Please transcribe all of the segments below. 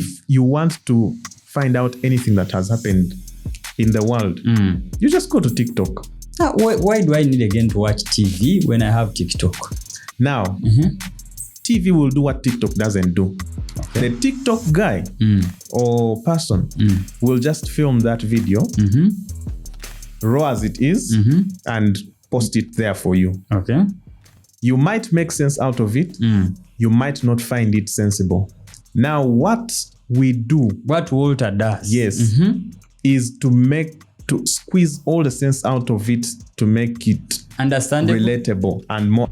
if you want to find out anything that has happened in the world, you just go to TikTok. Why do I need again to watch TV when I have TikTok? Now, TV will do what TikTok doesn't do. Okay. The TikTok guy or person will just film that video, raw as it is, and post it there for you. Okay. You might make sense out of it. You might not find it sensible. Now, what we do, what Walter does, yes, is to squeeze all the sense out of it to make it understandable, relatable, and more.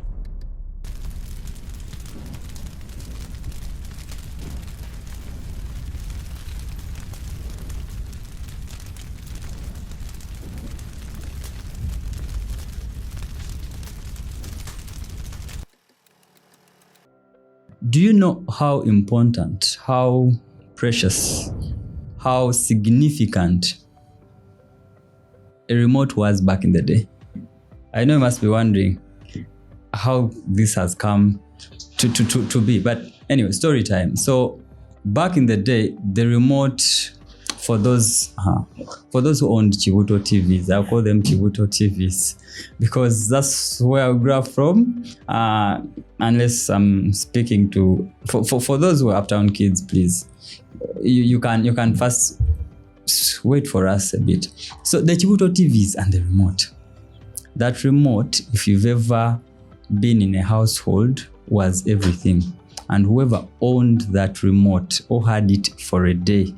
Do you know how important, how precious, how significant a remote was back in the day? I know you must be wondering how this has come to be. But anyway, story time. So back in the day, the remote, for those who owned Chivuto TVs, I'll call them Chivuto TVs because that's where I grew up from. Unless I'm speaking to for those who are uptown kids, please, you can first wait for us a bit. So the Chivuto TVs and the remote. That remote, if you've ever been in a household, was everything. And whoever owned that remote or had it for a day,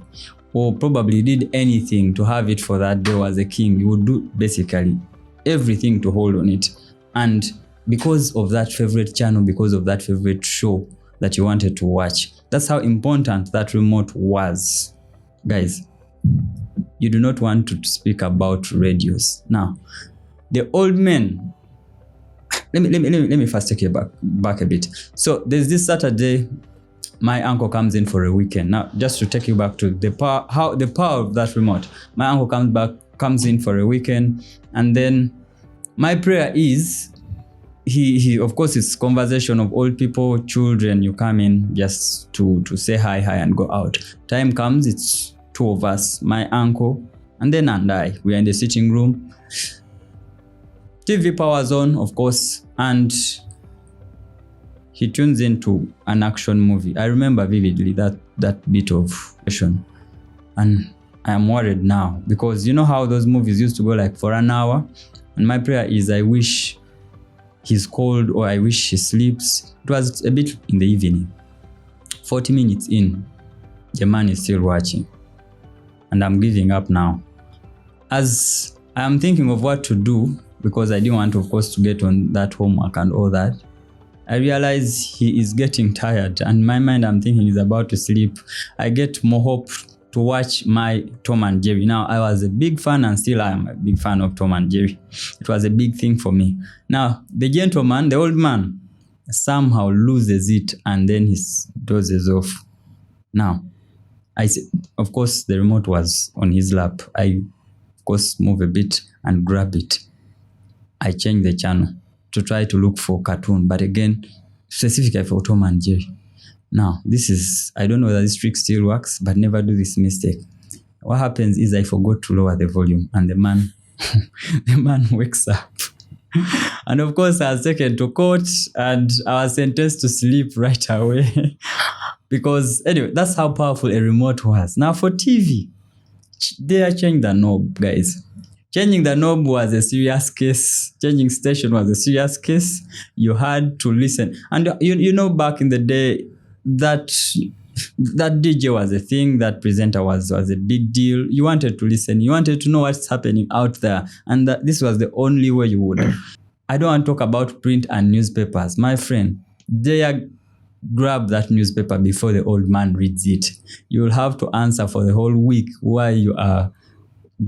or probably did anything to have it for that day was a king. You would do basically everything to hold on it. And because of that favorite channel, because of that favorite show that you wanted to watch, that's how important that remote was. Guys, you do not want to speak about radios. Now, the old men, let me first take you back a bit. So there's this Saturday, my uncle comes in for a weekend. Now, just to take you back to the power of that remote. My uncle comes in for a weekend, and then my prayer is, he of course, it's conversation of old people, children. You come in just to say hi and go out. Time comes, it's two of us, my uncle and I. We are in the sitting room. TV power's on, of course, and he tunes into an action movie. I remember vividly that bit of action. And I am worried now because you know how those movies used to go like for an hour? And my prayer is I wish he's cold or I wish he sleeps. It was a bit in the evening. 40 minutes in, the man is still watching. And I'm giving up now. As I am thinking of what to do, because I didn't want, of course, to get on that homework and all that, I realize he is getting tired, and in my mind I'm thinking he's about to sleep. I get more hope to watch my Tom and Jerry. Now, I was a big fan and still I am a big fan of Tom and Jerry. It was a big thing for me. Now, the gentleman, the old man, somehow loses it and then he dozes off. Now, I said, of course, the remote was on his lap. I, of course, move a bit and grab it. I change the channel to try to look for cartoon, but again, specifically for Tom and Jerry. Now, I don't know whether this trick still works, but never do this mistake. What happens is I forgot to lower the volume and the man wakes up. And of course, I was taken to court and I was sentenced to sleep right away. Because anyway, that's how powerful a remote was. Now for TV, they are changing the knob, guys. Changing the knob was a serious case. Changing station was a serious case. You had to listen. And you know, back in the day, that DJ was a thing, that presenter was a big deal. You wanted to listen. You wanted to know what's happening out there. And this was the only way you would. I don't want to talk about print and newspapers. My friend, grab that newspaper before the old man reads it. You will have to answer for the whole week why you are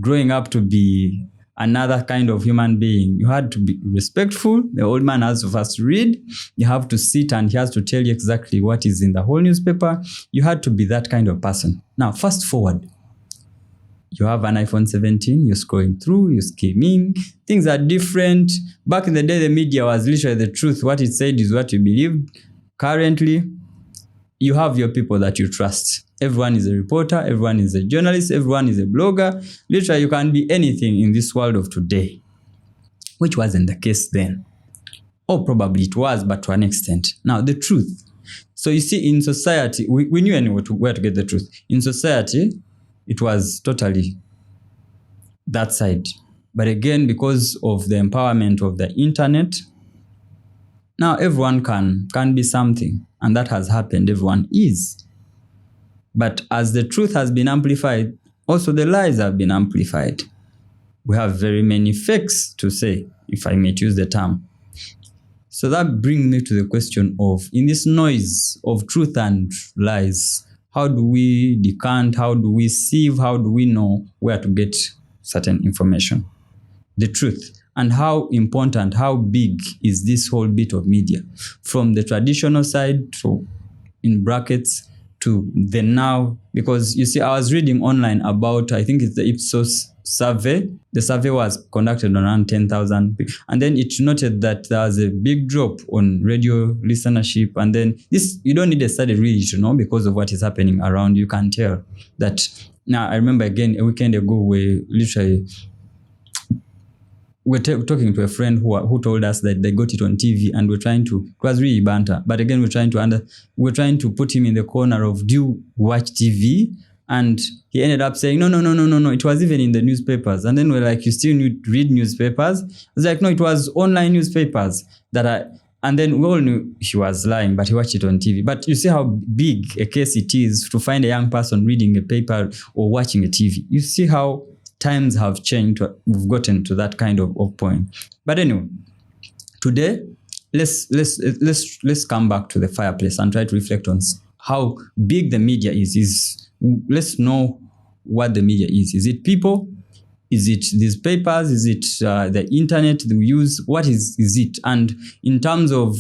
growing up to be another kind of human being. You had to be respectful. The old man has to first read. You have to sit and he has to tell you exactly what is in the whole newspaper. You had to be that kind of person. Now, fast forward. You have an iPhone 17, you're scrolling through, you're skimming. Things are different. Back in the day, the media was literally the truth. What it said is what you believed. Currently, you have your people that you trust. Everyone is a reporter, everyone is a journalist, everyone is a blogger. Literally, you can be anything in this world of today, which wasn't the case then. Or probably it was, but to an extent. Now, the truth. So you see, in society, we knew anyway where to get the truth. In society, it was totally that side. But again, because of the empowerment of the internet, now everyone can be something. And that has happened. Everyone is. But as the truth has been amplified, also the lies have been amplified. We have very many fakes to say, if I may use the term. So that brings me to the question of, in this noise of truth and lies, how do we decant, how do we sieve, how do we know where to get certain information? The truth. And how important, how big is this whole bit of media? From the traditional side, to, in brackets, to the now. Because you see, I was reading online about, I think it's the Ipsos survey. The survey was conducted on around 10,000. And then it noted that there was a big drop on radio listenership. And then this, you don't need a study really to know, because of what is happening around. You can tell that. Now, I remember again, a weekend ago, we literally... we're talking to a friend who told us that they got it on TV, and we're trying to, it was really banter. But again, we're trying to put him in the corner of, do you watch TV? And he ended up saying, no. It was even in the newspapers. And then we're like, you still need to read newspapers? I was like, no, it was online newspapers and then we all knew he was lying, but he watched it on TV. But you see how big a case it is to find a young person reading a paper or watching a TV. You see how times have changed. We've gotten to that kind of point. But anyway, today, let's come back to the fireplace and try to reflect on how big the media is. Let's know what the media is. Is it people? Is it these papers? Is it the internet that we use? What is it? And in terms of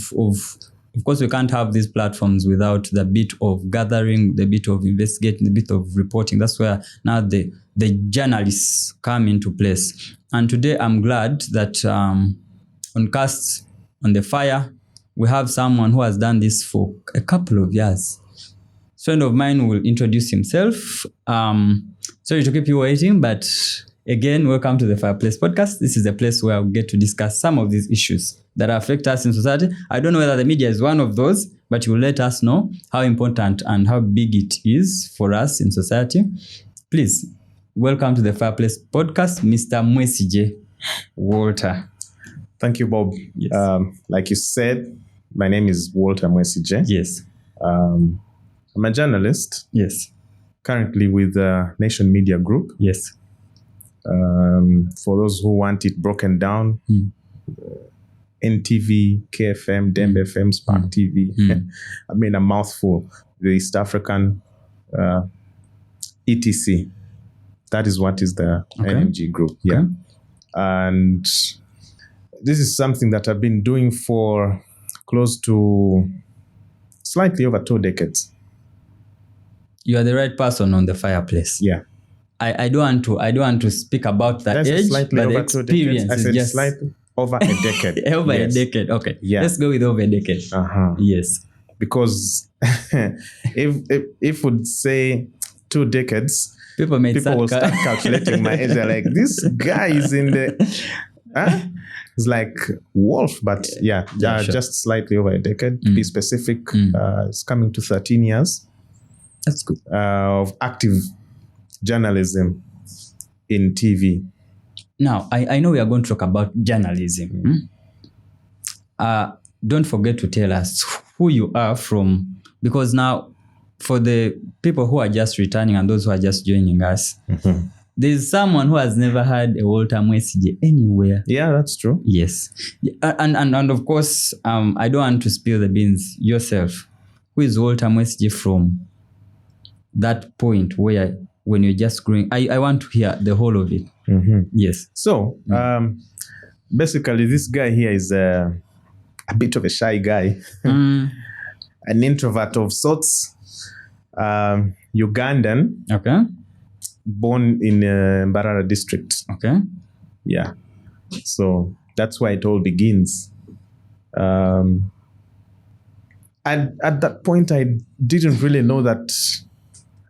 course, we can't have these platforms without the bit of gathering, the bit of investigating, the bit of reporting. That's where now the journalists come into place. And today I'm glad that on Cast on the Fire, we have someone who has done this for a couple of years. A friend of mine will introduce himself. Sorry to keep you waiting, but again, welcome to the Fireplace Podcast. This is a place where we get to discuss some of these issues that affect us in society. I don't know whether the media is one of those, but you will let us know how important and how big it is for us in society. Please, welcome to the Fireplace Podcast, Mr. Mwesigye Walter. Thank you, Bob. Yes. Like you said, my name is Walter Mwesigye. Yes. I'm a journalist. Yes. Currently with Nation Media Group. Yes. For those who want it broken down, NTV, KFM, Dembe FM, Spark TV. I mean, a mouthful. The East African ETC. That is what is the NMG group. Yeah. Okay. And this is something that I've been doing for close to slightly over 2 decades. You are the right person on the Fireplace. Yeah. I don't want to speak about the age, but the experience I is said just slightly over a decade. over Yes. a decade. Okay. Yeah. Let's go with over a decade. Yes. Because if we'd say 2 decades, People will start calculating my age. They're like, this guy is in the... It's like Wolf, but sure. just slightly over a decade. To be specific, it's coming to 13 years. That's good. Of active journalism in TV. Now, I know we are going to talk about journalism. Don't forget to tell us who you are from, because now, for the people who are just returning and those who are just joining us, there's someone who has never heard a Walter Mwesigye anywhere. Yeah, that's true. Yes. And of course, I don't want to spill the beans yourself. Who is Walter Mwesigye from that point where, when you're just growing? I want to hear the whole of it. Yes. So, basically, this guy here is a bit of a shy guy, an introvert of sorts, Ugandan, Okay. born in Mbarara district. Okay. Yeah. So that's where it all begins. And at that point, I didn't really know that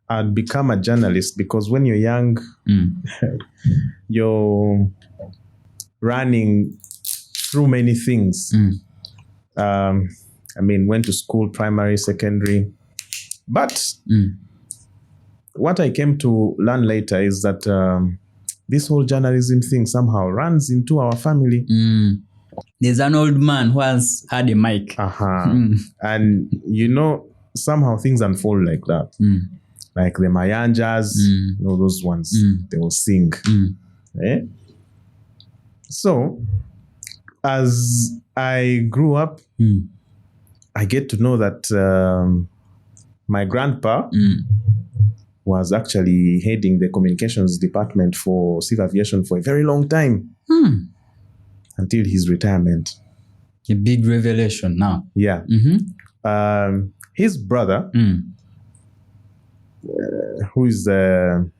I'd become a journalist, because when you're young, you're running through many things. Went to school, primary, secondary. But what I came to learn later is that this whole journalism thing somehow runs into our family. There's an old man who has had a mic. And somehow things unfold like that. Like the Mayanjas, those ones, they will sing. So, as I grew up, I get to know that my grandpa was actually heading the communications department for civil aviation for a very long time. Until his retirement. A big revelation now. Yeah. His brother, who is a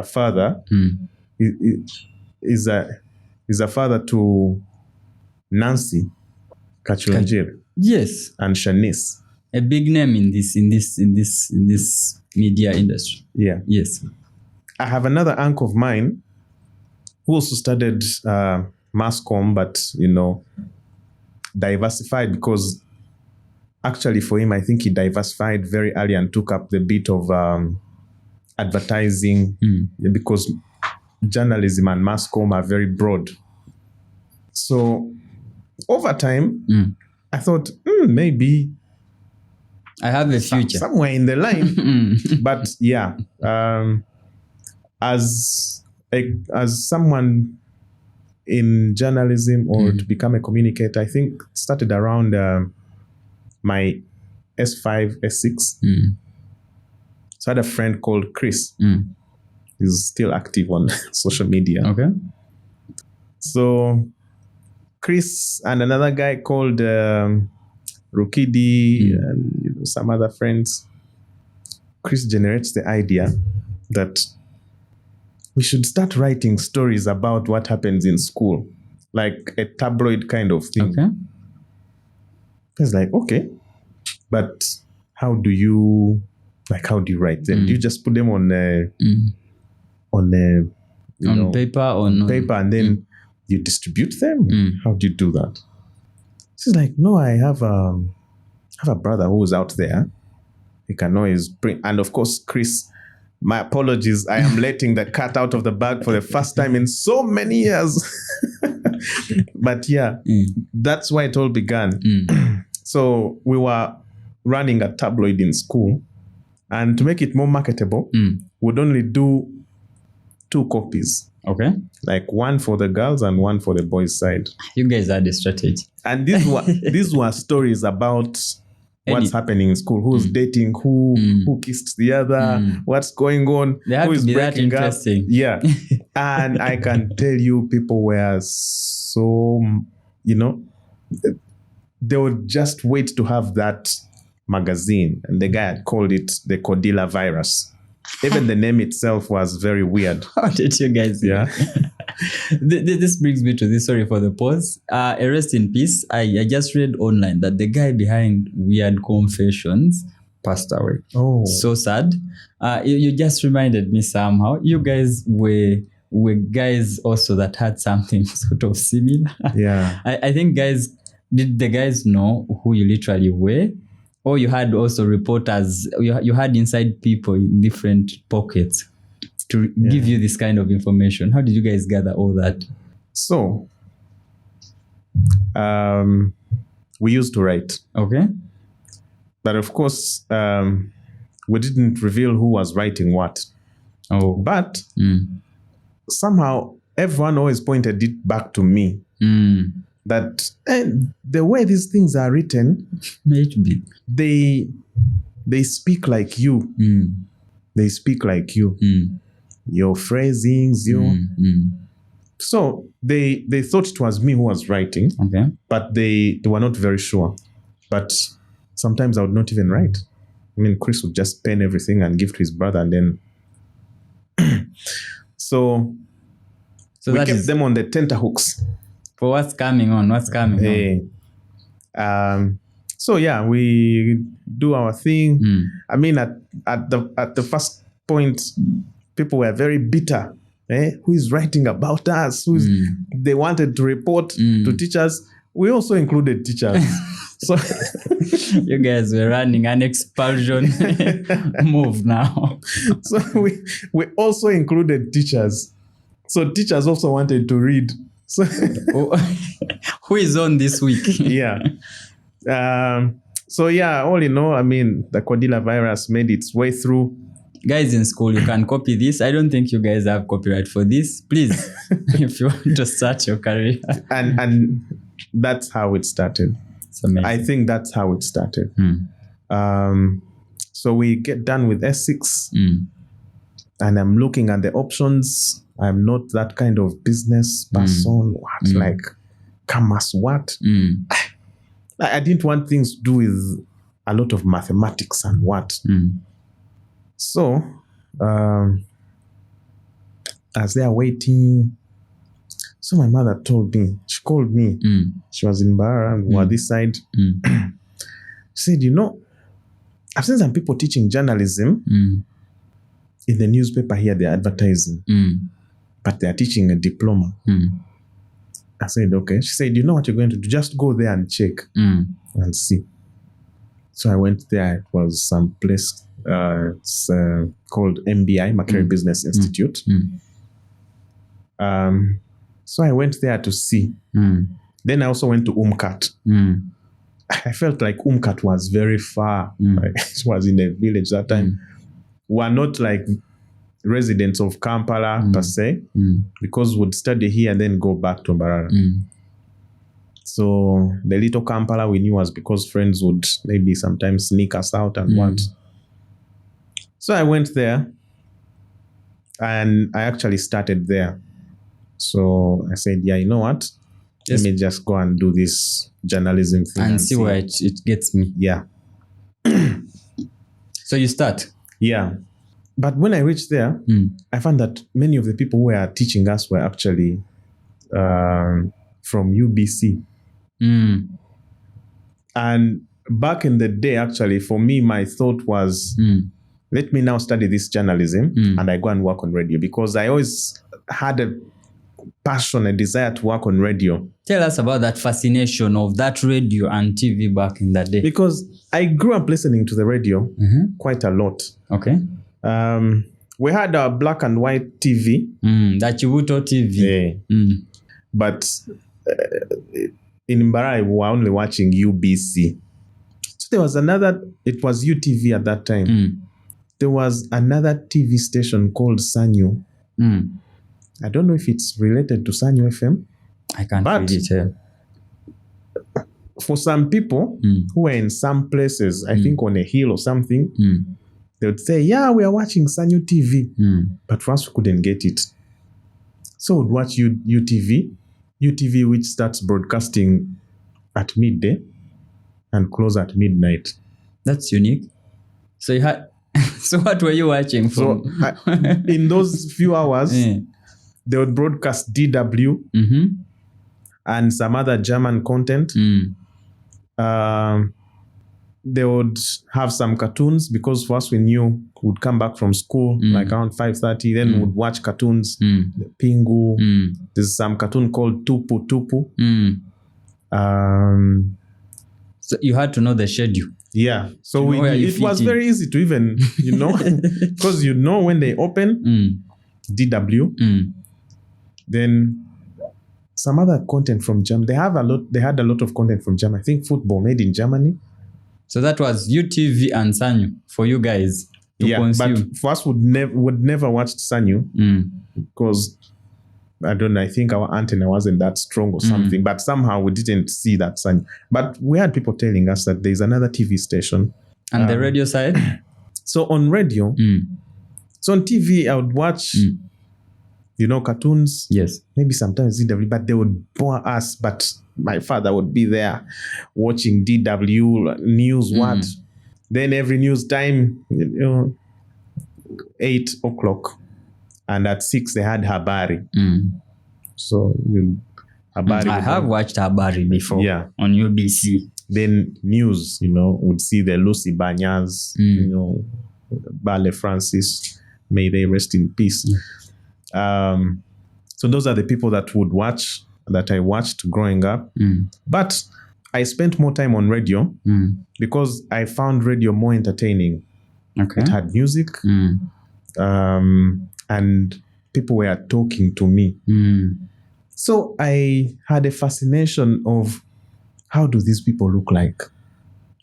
father, is a father to Nancy Kachunjir. Yes. And Shanice. A big name in this media industry. Yeah. Yes. I have another uncle of mine who also studied mass comm, but diversified, because actually for him, I think he diversified very early and took up the bit of advertising, because journalism and mass comm are very broad. So over time, I thought maybe I have a future somewhere in the line. But yeah, as someone in journalism or to become a communicator, I think it started around my S5, S6. So I had a friend called Chris. He's still active on social media. Okay. So Chris and another guy called Rukidi and some other friends. Chris generates the idea that we should start writing stories about what happens in school, like a tabloid kind of thing. Okay. It's like, okay, but how do you write them? Do you just put them on paper and then you distribute them? How do you do that? She's like, no, I have a brother who's out there. He can always bring, and of course, Chris, my apologies, I am letting the cat out of the bag for the first time in so many years. But yeah, that's why it all began. So we were running a tabloid in school, and to make it more marketable, we'd only do 2 copies. Okay. Like one for the girls and one for the boys' side. You guys had a strategy. And these were stories about what's happening in school, who's dating who kissed the other, what's going on, they have who is to be breaking that up. interesting. Yeah. And I can tell you, people were so, they would just wait to have that magazine. And the guy had called it the Cordilla virus. Even the name itself was very weird. How did you guys do? Yeah. This brings me to this. Sorry for the pause. A rest in peace. I just read online that the guy behind Weird Confessions passed away. Oh. So sad. You just reminded me somehow. You guys were guys also that had something sort of similar. Yeah. I think did the guys know who you literally were? Or you had also reporters, you had inside people in different pockets to give you this kind of information. How did you guys gather all that? So, we used to write. Okay. But of course, we didn't reveal who was writing what. Oh. But somehow everyone always pointed it back to me. That the way these things are written, maybe they speak like you. They speak like you. Your phrasings, So they thought it was me who was writing. Okay. But they were not very sure. But sometimes I would not even write. I mean, Chris would just pen everything and give to his brother, and then so we kept them on the tenterhooks. For what's coming on? So yeah, we do our thing. I mean, at the first point, people were very bitter. Who is writing about us? They wanted to report to teachers. We also included teachers. So you guys were running an expulsion move now. So we also included teachers. So teachers also wanted to read. So who is on this week? Yeah. So yeah, all in all, I mean, the Cordilla virus made its way through. Guys in school, you can copy this. I don't think you guys have copyright for this. Please, if you want to start your career. And that's how it started. It's amazing. I think that's how it started. So we get done with S6 and I'm looking at the options. I'm not that kind of business person. What? Like, commerce, what? I didn't want things to do with a lot of mathematics and what. So, as they are waiting, so my mother told me, she called me. She was in Barra and we were this side. She said, you know, I've seen some people teaching journalism in the newspaper here, they're advertising, but they're teaching a diploma. I said, okay. She said, you know what you're going to do? Just go there and check and see. So I went there. It was some place it's called MBI, Makerere Business Institute. So I went there to see. Then I also went to Umkat. I felt like Umkat was very far. It was in a village that time. We're not like residents of Kampala per se, because we'd study here and then go back to Mbarara. So the little Kampala we knew was because friends would maybe sometimes sneak us out and what. So I went there and I actually started there. So I said, yeah, you know what? Let me just go and do this journalism thing. And see where it gets me. Yeah. So you start? Yeah. But when I reached there, I found that many of the people who were teaching us were actually from UBC. And back in the day, actually, for me, my thought was, let me now study this journalism and I go and work on radio, because I always had a passion, a desire to work on radio. Tell us about that fascination of that radio and TV back in that day. Because I grew up listening to the radio quite a lot. Okay. We had a black and white TV. That Chibuto TV. Yeah. But in Mbarara, we were only watching UBC. So there was another, it was UTV at that time. There was another TV station called Sanyu. I don't know if it's related to Sanyu FM. I can't really tell. For some people who were in some places, I think on a hill or something, they would say, yeah, we are watching Sanyu TV. But for us, we couldn't get it. So we'd watch UTV, which starts broadcasting at midday and close at midnight. That's unique. So you had... So what were you watching from? So in those few hours, they would broadcast DW and some other German content. They would have some cartoons, because for us we knew we'd come back from school like around 5:30. Then we'd watch cartoons, Pingu. There's some cartoon called Tupu Tupu. So you had to know the schedule. Yeah. So it was very easy to even, because when they open DW, then some other content from Germany. They had a lot of content from Germany. I think football made in Germany. So that was UTV and Sanyu for you guys to consume. But for us, would never watched Sanyu because I don't know. I think our antenna wasn't that strong or something. But somehow we didn't see that Sanyu. But we had people telling us that there's another TV station. And the radio side. So on radio, so on TV, I would watch. Cartoons. Yes. Maybe sometimes DW, but they would bore us. But my father would be there watching DW news. What? Then every news time, 8 o'clock, and at 6 they had Habari. So Habari. I have watched Habari before. Yeah. On UBC. Then news, would see the Lucy Banyas, Bale Francis, may they rest in peace. So those are the people that I watched growing up. But I spent more time on radio because I found radio more entertaining. Okay. It had music, and people were talking to me. So I had a fascination of, how do these people look like?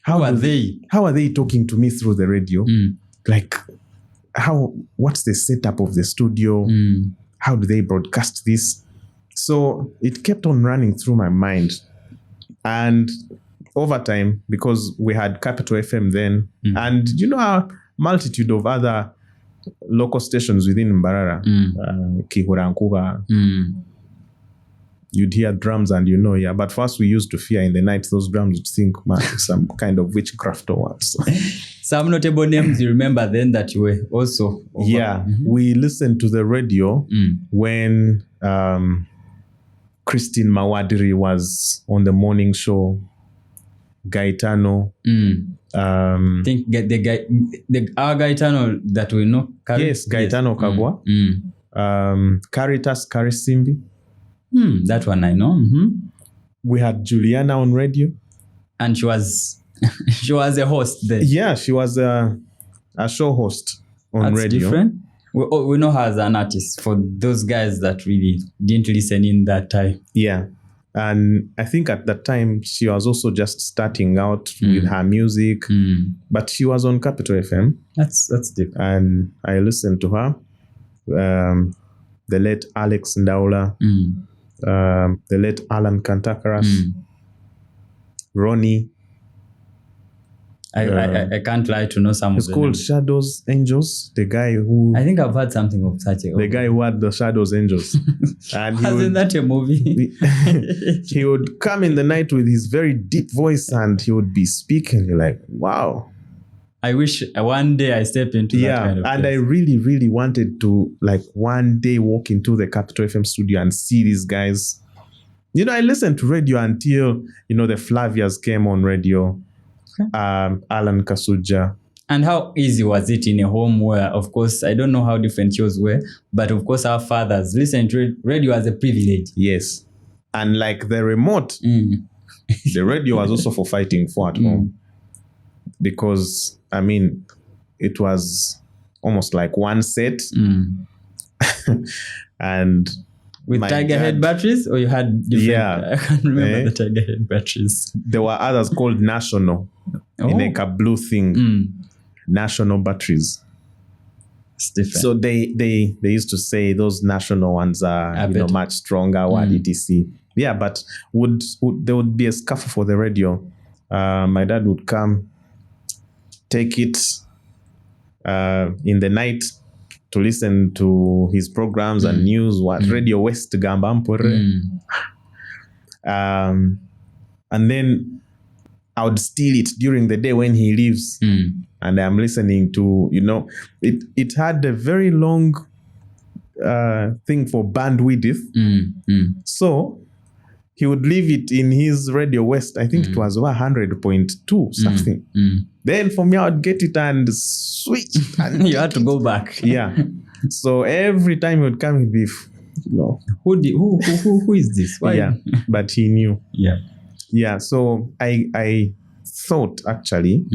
How are they? How are they talking to me through the radio? Like, what's the setup of the studio? How do they broadcast this? So it kept on running through my mind. And over time, because we had Capital FM then, and a multitude of other local stations within Mbarara, Kihura, Nkuba, you'd hear drums and but first we used to fear in the night those drums would think some kind of witchcraft or what. So. Some notable names you remember then that you were also over. Yeah, we listened to the radio when Christine Mawadiri was on the morning show. Gaetano. I think our Gaetano that we know. Yes, Gaetano Kagwa. Caritas Karisimbi. That one I know. We had Juliana on radio. And she was a host there. Yeah, she was a show host on radio. That's different. We know her as an artist for those guys that really didn't listen in that time. Yeah. And I think at that time, she was also just starting out with her music. But she was on Capital FM. That's different. And I listened to her. The late Alex Ndaula. The late Alan Kantakaras. Ronnie. I can't lie to know some of them. It's called Shadows Angels. The guy who... I think I've heard something of such a... The guy who had the Shadows Angels. And Wasn't that a movie? He would come in the night with his very deep voice and he would be speaking. You're like, wow. I wish one day I step into that kind of place. And I really, really wanted to one day walk into the Capital FM studio and see these guys. I listened to radio until, the Flavias came on radio. Okay. Alan Kasuja. And how easy was it in a home where, of course, I don't know how different yours were, but of course our fathers listened to radio as a privilege. Yes. And like the remote, the radio was also for fighting for at home. Because, it was almost like one set. And... With Tiger Head batteries, or you had different? Yeah. I can't remember the Tiger Head batteries. There were others called National, in like a blue thing. National batteries. It's different. So they used to say those National ones are much stronger, etc. Yeah, but there would be a scuffle for the radio. My dad would come, take it in the night to listen to his programs and news, Radio West Gamba Mpore. And then I would steal it during the day when he leaves. And I'm listening to, it had a very long thing for bandwidth. So he would leave it in his Radio West. I think it was 100.2 something. Then for me, I would get it and switch. And you had to go back. Yeah. So every time he would come, he'd be, who is this? Why? Yeah. But he knew. Yeah. Yeah. So I thought actually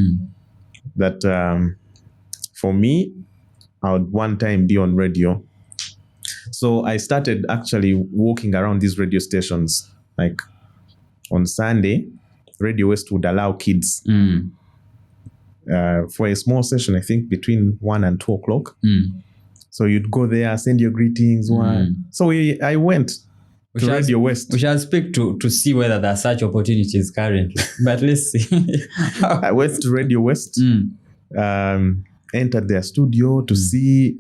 that for me, I would one time be on radio. So I started actually walking around these radio stations. Like on Sunday, Radio West would allow kids for a small session, I think between 1 and 2 o'clock. So you'd go there, send your greetings. So I went to Radio West. We shall speak to see whether there are such opportunities currently. But let's see. I went to Radio West, entered their studio to see.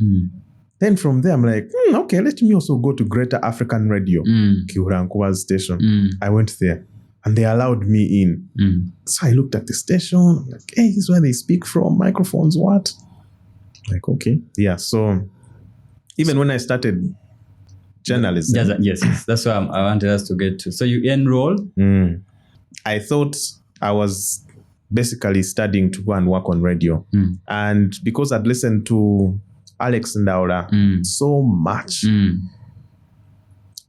Then from there, I'm like, okay, let me also go to Greater African Radio, Kihura Nkuba's station. I went there and they allowed me in. So I looked at the station. I'm like, hey, this is where they speak from, microphones, what? Like, okay. Yeah, so even when I started journalism. Yes. That's what I wanted us to get to. So you enrolled? I thought I was basically studying to go and work on radio. And because I'd listened to Alex Ndaura so much,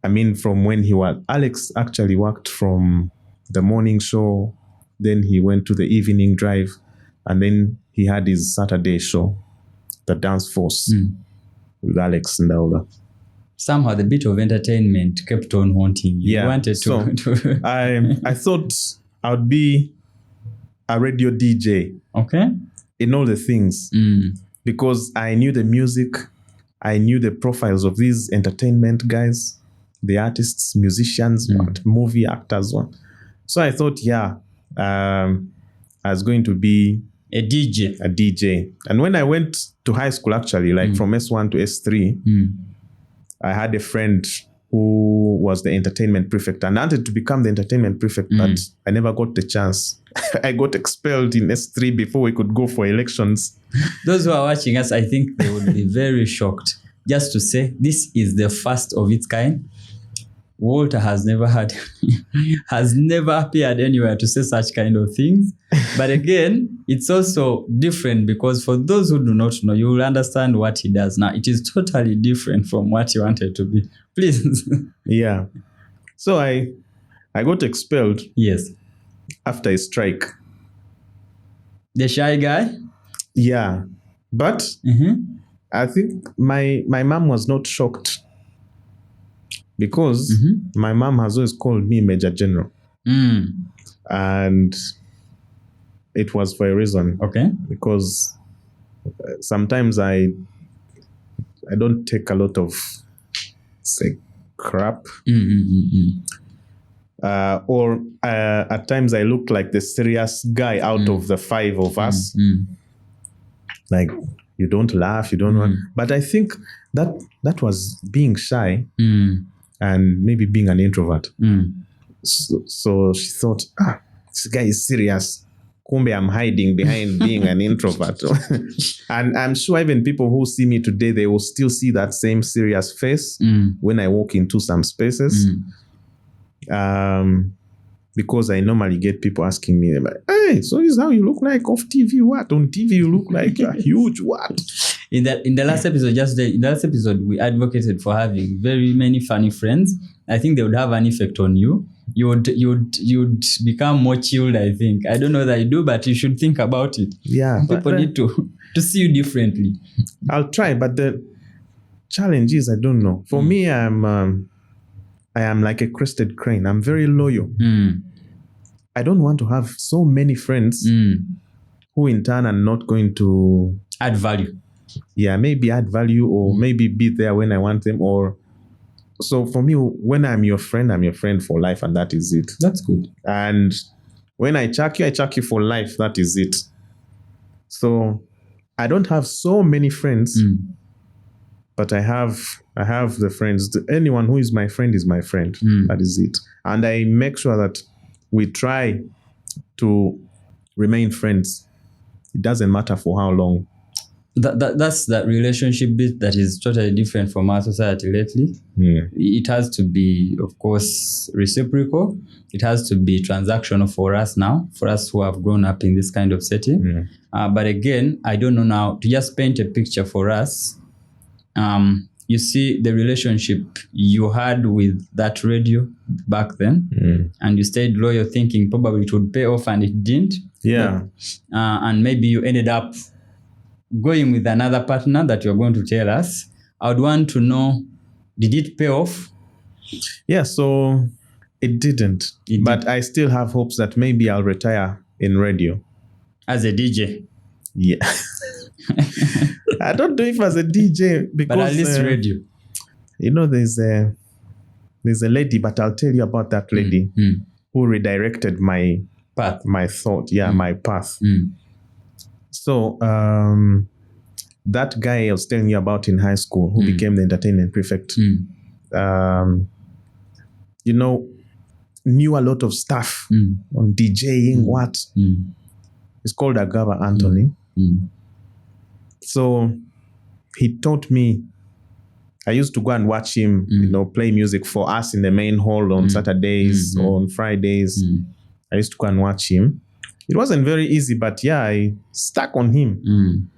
I mean, from when Alex actually worked from the morning show, then he went to the evening drive, and then he had his Saturday show, The Dance Force, with Alex Ndaura. Somehow the bit of entertainment kept on haunting you. Yeah. You wanted to. I thought I would be a radio DJ. Okay. In all the things. Because I knew the music, I knew the profiles of these entertainment guys, the artists, musicians, movie actors. So I thought, I was going to be a DJ. And when I went to high school, actually, like from S1 to S3, I had a friend who was the entertainment prefect, and I wanted to become the entertainment prefect, but I never got the chance. I got expelled in S3 before we could go for elections. Those who are watching us, I think they would be very shocked. Just to say, this is the first of its kind. Walter has never appeared anywhere to say such kind of things. But again, it's also different because for those who do not know, you will understand what he does now. It is totally different from what he wanted to be. Please. Yeah. So I got expelled. Yes. After a strike. The shy guy? Yeah. But I think my mom was not shocked. Because my mom has always called me Major General. And it was for a reason. Okay. Because sometimes I don't take a lot of, say, crap. Or at times I look like the serious guy out of the five of us. Like, you don't laugh, you don't want. But I think that was being shy. And maybe being an introvert. So she thought, this guy is serious. Kumbe, I'm hiding behind being an introvert. And I'm sure even people who see me today, they will still see that same serious face when I walk into some spaces. Because I normally get people asking me, like, hey, so this is how you look like off TV? What? On TV you look like a huge what? In the last episode, we advocated for having very many funny friends. I think they would have an effect on you. You'd become more chilled, I think. I don't know that you do, but you should think about it. Yeah. People need to see you differently. I'll try, but the challenge is, I don't know. For me, I am like a crested crane. I'm very loyal. I don't want to have so many friends who in turn are not going to add value. Yeah, maybe add value or maybe be there when I want them. Or so for me, when I'm your friend for life, and that is it. That's good. And when I chuck you for life. That is it. So I don't have so many friends, but I have the friends. Anyone who is my friend is my friend. That is it. And I make sure that we try to remain friends. It doesn't matter for how long. That's that relationship bit that is totally different from our society lately. It has to be, of course, reciprocal. It has to be transactional for us now, for us who have grown up in this kind of setting. But again, I don't know now, to just paint a picture for us, you see the relationship you had with that radio back then, and you stayed loyal thinking probably it would pay off, and it didn't. Yeah. And maybe you ended up going with another partner that you're going to tell us. I would want to know, did it pay off? Yeah, so it didn't. But I still have hopes that maybe I'll retire in radio. As a DJ? Yeah. I don't know if as a DJ, because but at least radio. You know, there's a lady, but I'll tell you about that lady who redirected my path. My thought. Yeah, my path. So that guy I was telling you about in high school who became the entertainment prefect, you know, knew a lot of stuff on DJing, what? It's called Agaba Anthony. So he taught me. I used to go and watch him, you know, play music for us in the main hall on Saturdays, on Fridays. I used to go and watch him. It wasn't very easy, but yeah, I stuck on him.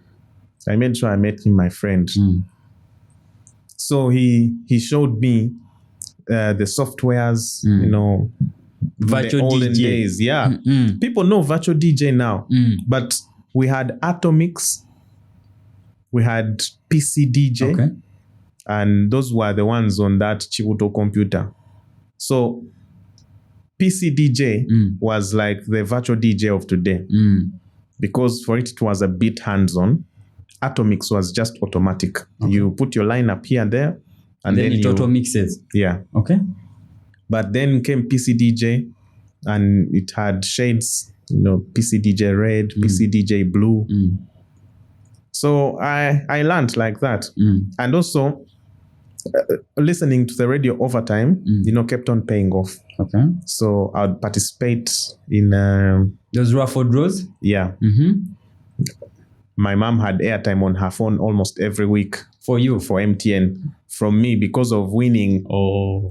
I made sure I made him my friend. So he showed me the softwares, Virtual the olden DJ. days. Yeah. People know virtual DJ now, but we had Atomix, we had PC DJ, Okay. and those were the ones on that Chibuto computer. So PC DJ was like the virtual DJ of today, because for it was a bit hands-on. Atomix was just automatic. Okay. You put your lineup here and there, and then it auto mixes. Yeah. Okay. But then came PC DJ, and it had shades, PC DJ red, PC DJ blue. So I learned like that. And also listening to the radio over time, kept on paying off. Okay. So I would participate in those raffle draws. Yeah. My mom had airtime on her phone almost every week for you, for MTN, from me, because of winning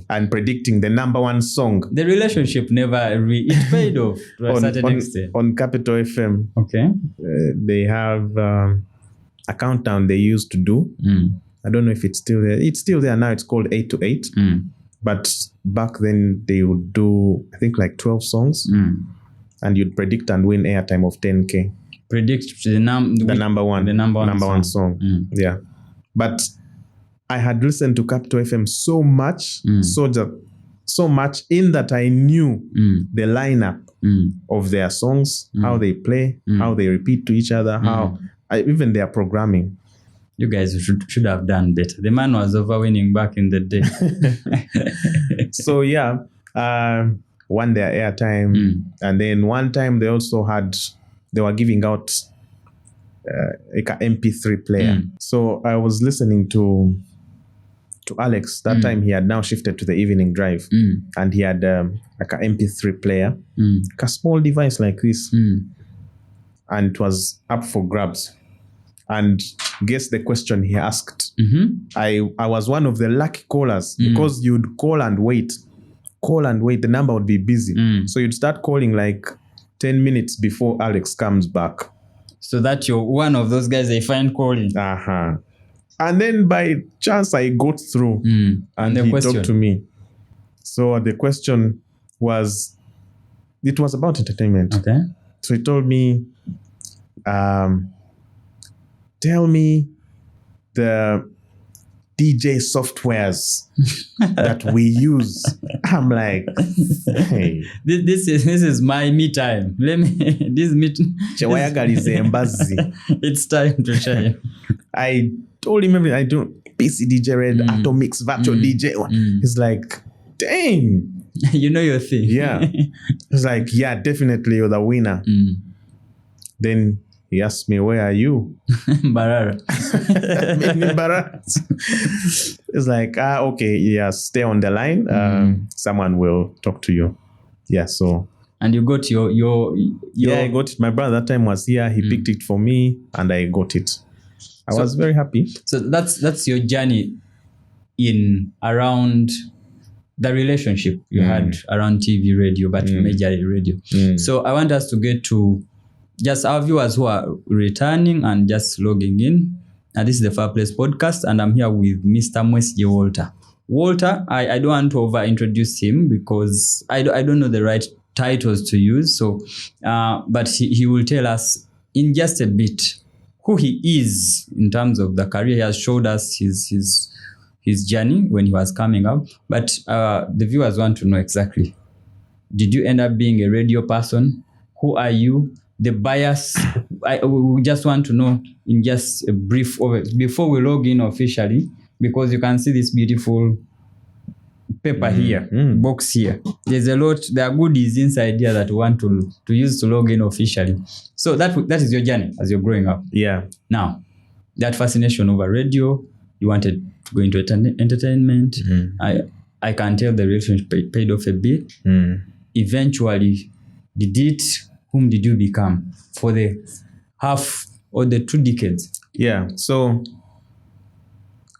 and predicting the number one song. The relationship never it paid off to a certain extent. On Capital FM. Okay. They have a countdown they used to do. I don't know if it's still there. It's still there now. It's called 8 to 8. But back then they would do, I think, like 12 songs. And you'd predict and win airtime of 10K. Predict the number one song. Yeah. But I had listened to Capital FM so much, so much in that I knew the lineup of their songs, how they play, how they repeat to each other, even their programming. You guys should have done better. The man was overwinning back in the day. So yeah, won their airtime, and then one time they were giving out like an MP3 player. So I was listening to Alex. That time he had now shifted to the evening drive, and he had like an MP3 player, like a small device like this, and it was up for grabs. And guess the question he asked. I was one of the lucky callers, because you'd call and wait, the number would be busy. So you'd start calling like 10 minutes before Alex comes back. So that you're one of those guys they find calling. And then by chance I got through, and he talked to me. So the question was, it was about entertainment. Okay. So he told me, tell me the DJ softwares that we use. I'm like, hey, this is my me time. Let me it's time to shine. I told him everything. I do PC DJ Red, Atomix, Virtual DJ. He's like, dang. You know your thing. Yeah. He's like, yeah, definitely you're the winner. Then he asked me, where are you? Barara. Made me embarrassed. It's like, okay, yeah, stay on the line. Someone will talk to you. Yeah, so. And you got your Yeah, I got it. My brother that time was here. He picked it for me, and I got it. I was very happy. So that's your journey in around the relationship you had around TV, radio, but majorly radio. So I want us to get to just our viewers who are returning and just logging in. And this is the Fireplace Podcast, and I'm here with Mr. Mwesigye Walter. Walter, I don't want to over-introduce him because I don't know the right titles to use. So, but he will tell us in just a bit who he is in terms of the career. He has showed us his journey when he was coming up. But the viewers want to know exactly, did you end up being a radio person? Who are you? The bias, we just want to know in just a brief before we log in officially, because you can see this beautiful paper here, box here. There's a lot, there are goodies inside here that we want to use to log in officially. So that is your journey as you're growing up. Yeah. Now, that fascination over radio, you wanted to go into entertainment. I can tell the relationship paid off a bit. Eventually, whom did you become for the half or the 2 decades? Yeah. So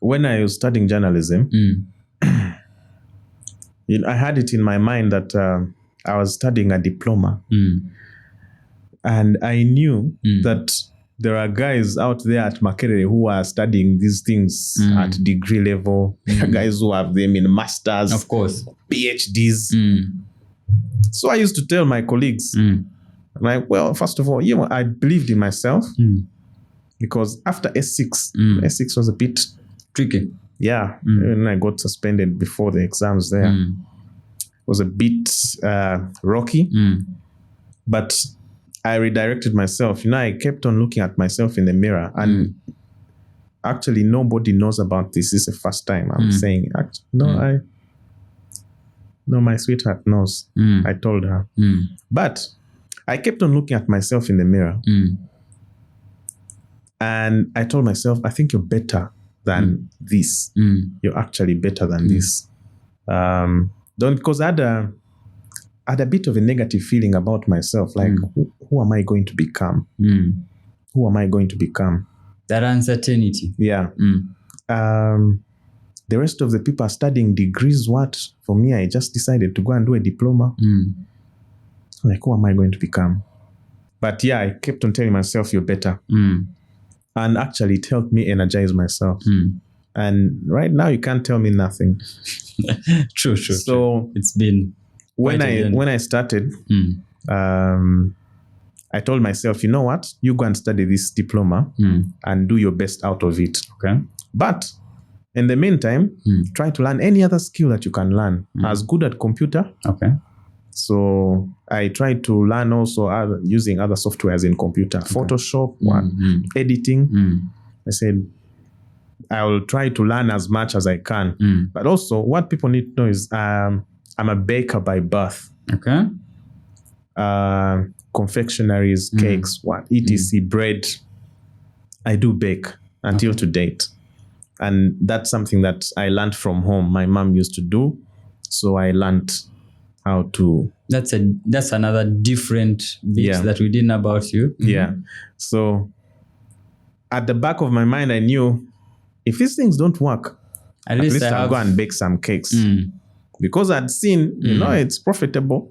when I was studying journalism, I had it in my mind that I was studying a diploma. And I knew that there are guys out there at Makerere who are studying these things at degree level. There are guys who have them in masters, Of course. PhDs. So I used to tell my colleagues, like, well, first of all, I believed in myself because after S6, S6 was a bit tricky. Yeah, and I got suspended before the exams there. It was a bit rocky, but I redirected myself. I kept on looking at myself in the mirror, and actually nobody knows about this. This is the first time I'm saying, no, my sweetheart knows. I told her. But I kept on looking at myself in the mirror, and I told myself, I think you're better than this. You're actually better than this. Because I had a bit of a negative feeling about myself, like, who am I going to become? Who am I going to become? That uncertainty. Yeah. The rest of the people are studying degrees. What? For me, I just decided to go and do a diploma. Like, who am I going to become? But yeah, I kept on telling myself, you're better. And actually, it helped me energize myself. And right now, you can't tell me nothing. True. So it's been when I started, I told myself, you know what? You go and study this diploma and do your best out of it. Okay. But in the meantime, try to learn any other skill that you can learn. I was good at computer. Okay. So I tried to learn also using other softwares in computer, Photoshop, editing. I said, I will try to learn as much as I can. But also, what people need to know is I'm a baker by birth. Okay. Confectionaries, cakes, etc. Bread. I do bake until to date. And that's something that I learned from home. My mom used to do. So I learned how to. That's another different bit that we didn't know about you. Yeah. So at the back of my mind, I knew if these things don't work, at least I'll go and bake some cakes. Because I'd seen, it's profitable.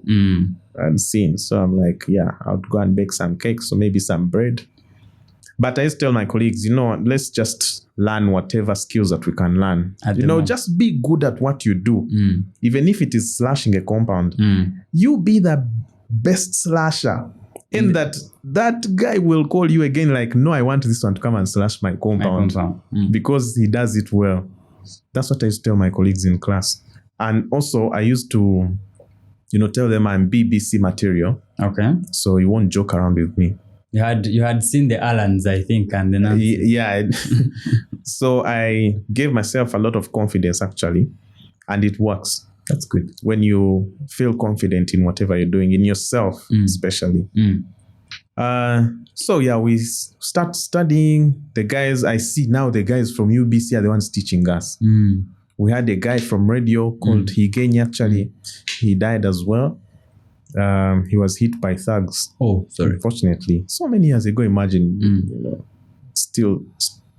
I'd seen. So I'm like, I'll go and bake some cakes, so maybe some bread. But I used to tell my colleagues, let's just learn whatever skills that we can learn. Just be good at what you do. Even if it is slashing a compound, you be the best slasher. In that guy will call you again like, no, I want this one to come and slash my compound. Because he does it well. That's what I used to tell my colleagues in class. And also I used to, tell them I'm BBC material. Okay. So you won't joke around with me. You had seen the Allens, I think, and then So I gave myself a lot of confidence actually, and it works. That's good. When you feel confident in whatever you're doing, in yourself especially. We start studying. The guys I see now, the guys from UBC are the ones teaching us. We had a guy from radio called Higenyi. Actually, he died as well. He was hit by thugs. Oh, sorry. Unfortunately. So many years ago, imagine, still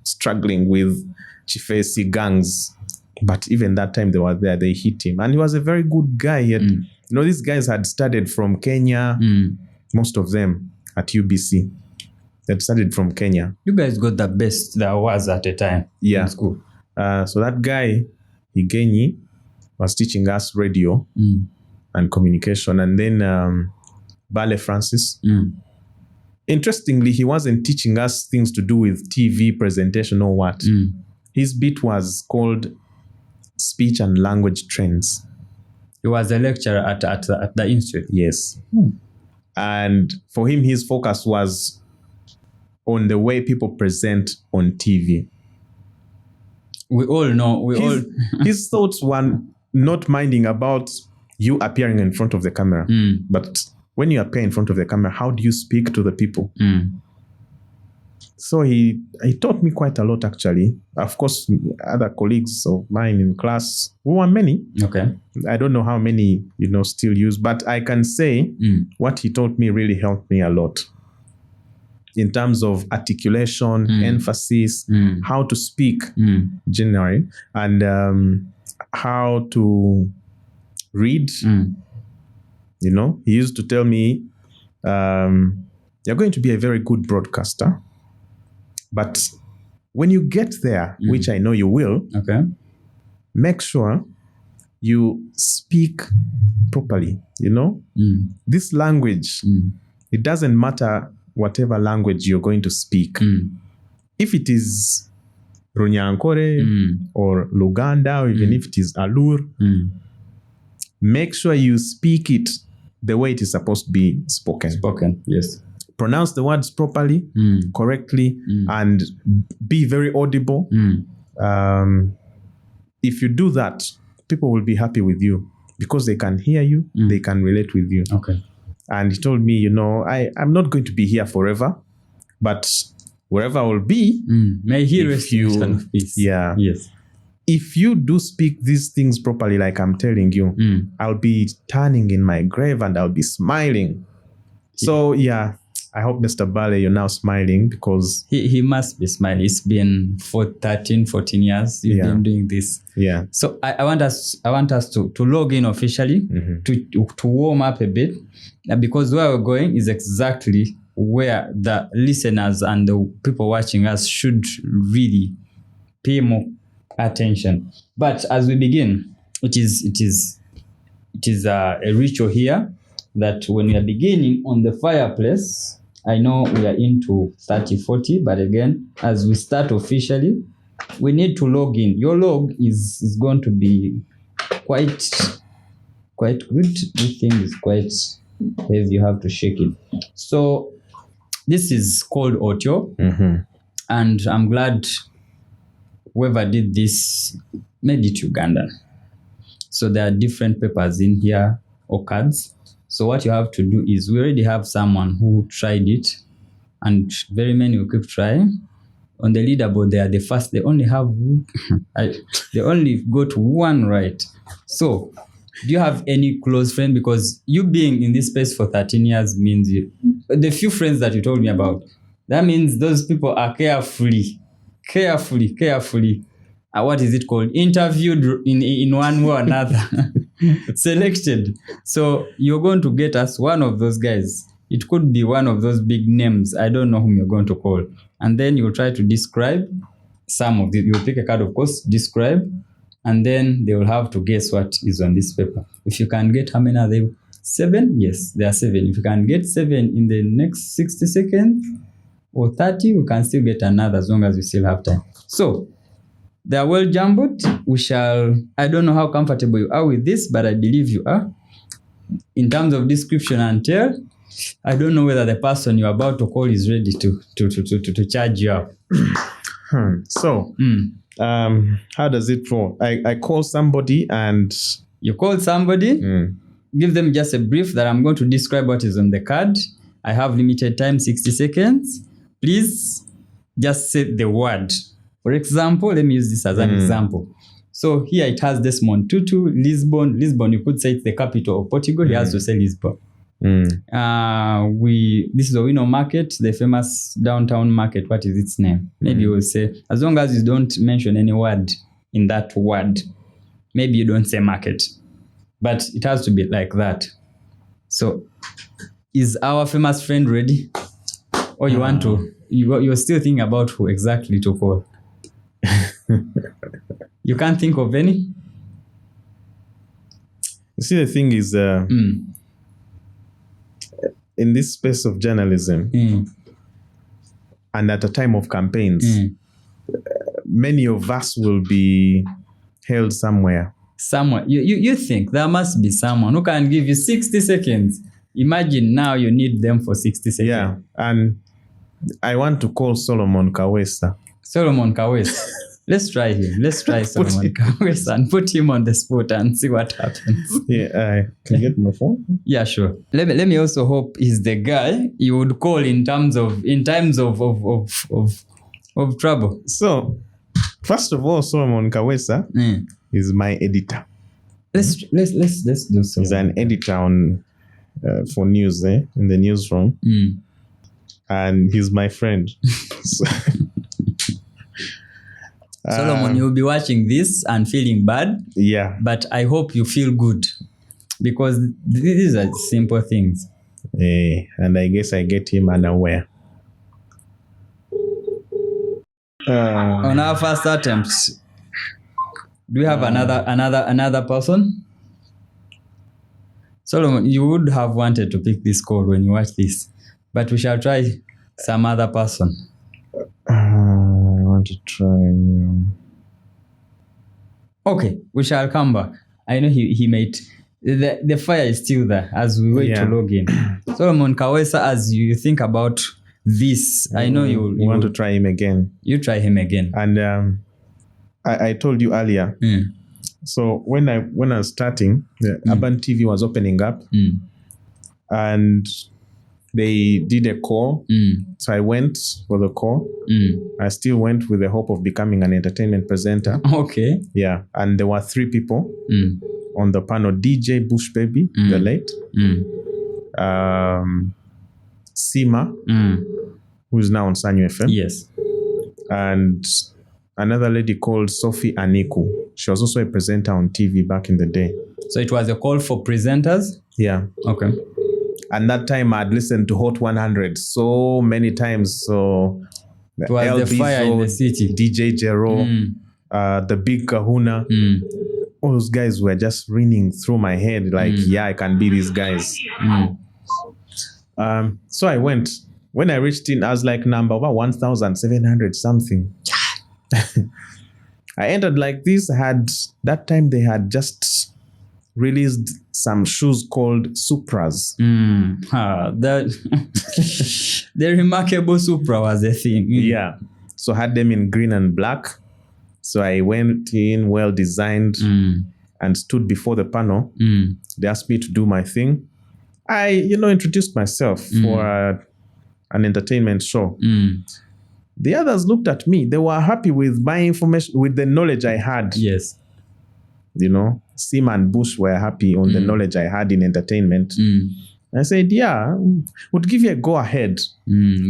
struggling with Chifesi gangs. But even that time they were there, they hit him. And he was a very good guy. Yet, these guys had studied from Kenya, most of them at UBC. They had studied from Kenya. You guys got the best there was at the time in school. So that guy, Higenyi, was teaching us radio and communication. And then Bale Francis. Interestingly, he wasn't teaching us things to do with TV presentation or what. His bit was called Speech and Language Trends. He was a lecturer at the institute. Yes. And for him, his focus was on the way people present on TV. We all know. His thoughts were not minding about you appearing in front of the camera. But when you appear in front of the camera, how do you speak to the people? So he taught me quite a lot, actually. Of course, other colleagues of mine in class, who were many. Okay. I don't know how many, still use, but I can say what he taught me really helped me a lot. In terms of articulation, emphasis, how to speak generally, and how to read You know, he used to tell me, you're going to be a very good broadcaster, but when you get there, which I know you will, make sure you speak properly, you know? This language, it doesn't matter whatever language you're going to speak. If it is Runyankore or Luganda, or even if it is Alur, make sure you speak it the way it is supposed to be spoken. Yes. Pronounce the words properly, correctly, and be very audible. If you do that, people will be happy with you because they can hear you, they can relate with you. Okay. And he told me, you know, I'm not going to be here forever, but wherever I will be, may he rest in eternal peace. Yeah. Yes. If you do speak these things properly, like I'm telling you, I'll be turning in my grave and I'll be smiling. So, yeah, I hope Mr. Bale, you're now smiling because... He must be smiling. It's been for 13, 14 years you've been doing this. Yeah. So I want us to log in officially, to warm up a bit, because where we're going is exactly where the listeners and the people watching us should really pay more attention. But as we begin, it is a ritual here that when we are beginning on the fireplace, I know we are into 30-40, but again, as we start officially, we need to log in. Your log is going to be quite good. This thing is quite heavy. You have to shake it. So this is called audio, and I'm glad whoever did this made it Ugandan. So there are different papers in here or cards. So what you have to do is, we already have someone who tried it, and very many will keep trying. On the leaderboard, they are the first. They only got one right. So, do you have any close friend? Because you being in this space for 13 years means the few friends that you told me about, that means those people are carefully, what is it called? Interviewed in one way or another. Selected. So you're going to get us one of those guys. It could be one of those big names. I don't know whom you're going to call. And then you'll try to describe some of it. You'll pick a card, of course, describe, and then they will have to guess what is on this paper. If you can get, how many are they? 7? Yes, there are 7. If you can get 7 in the next 60 seconds or 30, you can still get another as long as you still have time. So, they are well jumbled. I don't know how comfortable you are with this, but I believe you are. In terms of description and tell, I don't know whether the person you're about to call is ready to charge you up. So, how does it flow? I call somebody and... You call somebody, give them just a brief that I'm going to describe what is on the card. I have limited time, 60 seconds. Please just say the word. For example, let me use this as an example. So here it has Desmond Tutu, Lisbon. Lisbon, you could say it's the capital of Portugal. He has to say Lisbon. This is Owino Market, the famous downtown market. What is its name? Maybe we'll say, as long as you don't mention any word in that word, maybe you don't say market. But it has to be like that. So, is our famous friend ready? Or you want to, you're still thinking about who exactly to call? You can't think of any? You see, the thing is, in this space of journalism, and at a time of campaigns, many of us will be held somewhere. You think there must be someone who can give you 60 seconds. Imagine now you need them for 60 seconds. Yeah, and I want to call Solomon Kawesa. Solomon Kawesa. Let's try him. Let's try Solomon Kawesa and put him on the spot and see what happens. Yeah, can you get my phone? Yeah, sure. Let me also hope he's the guy you would call in times of trouble. So, first of all, Solomon Kawesa is my editor. Let's do so. He's an editor on for news in the newsroom, and he's my friend. Solomon, you'll be watching this and feeling bad. Yeah. But I hope you feel good Because these are simple things. And I guess I get him unaware. On our first attempt, do we have another person? Solomon, you would have wanted to pick this call when you watch this, but we shall try some other person. I want to try. Okay, we shall come back. I know he made the fire is still there as we wait to log in. Solomon Kawesa, as you think about this, I know you want to try him again. You try him again. And I told you earlier. So when I was starting, the Urban TV was opening up, and they did a call. So I went for the call. I still went with the hope of becoming an entertainment presenter. Okay. Yeah, and there were 3 people on the panel: DJ Bush Baby, the late, Sima, who's now on Sanyu FM. Yes. And another lady called Sophie Aniku. She was also a presenter on TV back in the day. So it was a call for presenters? Yeah. Okay. And that time I'd listened to Hot 100 so many times. So it was the fire in the city. DJ Jero, the Big Kahuna. All those guys were just ringing through my head like, yeah, I can be these guys. So I went. When I reached in, I was like number 1,700 something. I entered like this. That time they had just released some shoes called Supras. The remarkable Supra was a thing. Yeah. So had them in green and black. So I went in well designed and stood before the panel. They asked me to do my thing. I, introduced myself for an entertainment show. The others looked at me. They were happy with my information, with the knowledge I had. Yes. Sim and Bush were happy on the knowledge I had in entertainment. I said, yeah, would give you a go ahead.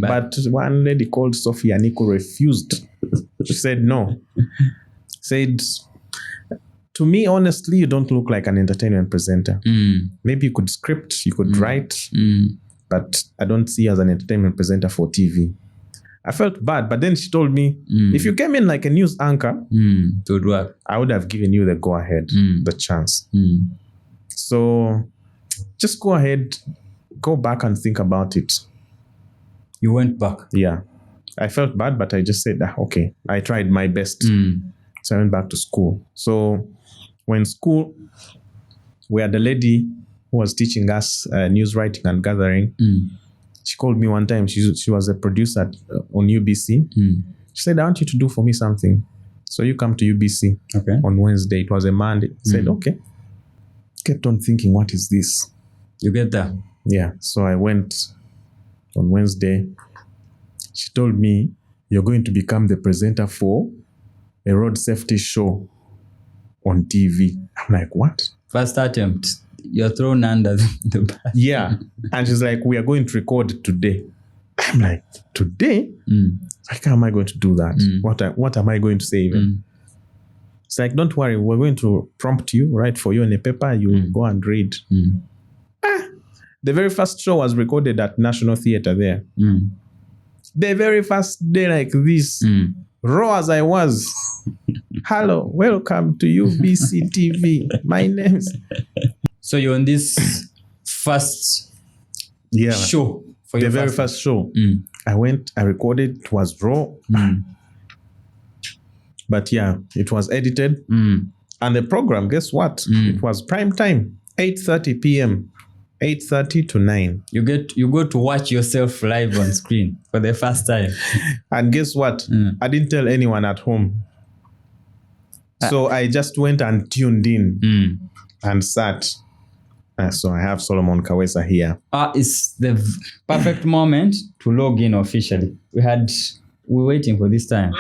But one lady called Sophie Aniku refused. She said no. Said, to me, honestly, you don't look like an entertainment presenter. Maybe you could script, you could write, but I don't see you as an entertainment presenter for TV. I felt bad, but then she told me, if you came in like a news anchor, I would have given you the go-ahead, the chance. So just go ahead, go back and think about it. You went back? Yeah. I felt bad, but I just said, okay, I tried my best. So I went back to school. So when school, we had a lady who was teaching us news writing and gathering. She called me one time. She was a producer on UBC. She said, I want you to do for me something. So you come to UBC on Wednesday. It was a Monday. I said, okay. Kept on thinking, what is this? You get that? Yeah. So I went on Wednesday. She told me, you're going to become the presenter for a road safety show on TV. I'm like, what? First attempt. You're thrown under the bus. Yeah. And she's like, we are going to record today. I'm like, today? Like, how am I going to do that? What am I going to say even? It's like, don't worry, we're going to prompt you, write for you on a paper, you go and read. The very first show was recorded at National Theatre there. The very first day like this, raw as I was. Hello, welcome to UBC TV. My name's... So you're on this first show. For the very first show. I went, I recorded, it was raw. But yeah, it was edited. And the program, guess what? It was prime time, 8:30 p.m., 8:30 to 9. You go to watch yourself live on screen for the first time. And guess what? I didn't tell anyone at home. So I just went and tuned in and sat. So I have Solomon Kawesa here. It's the perfect moment to log in officially. We're waiting for this time.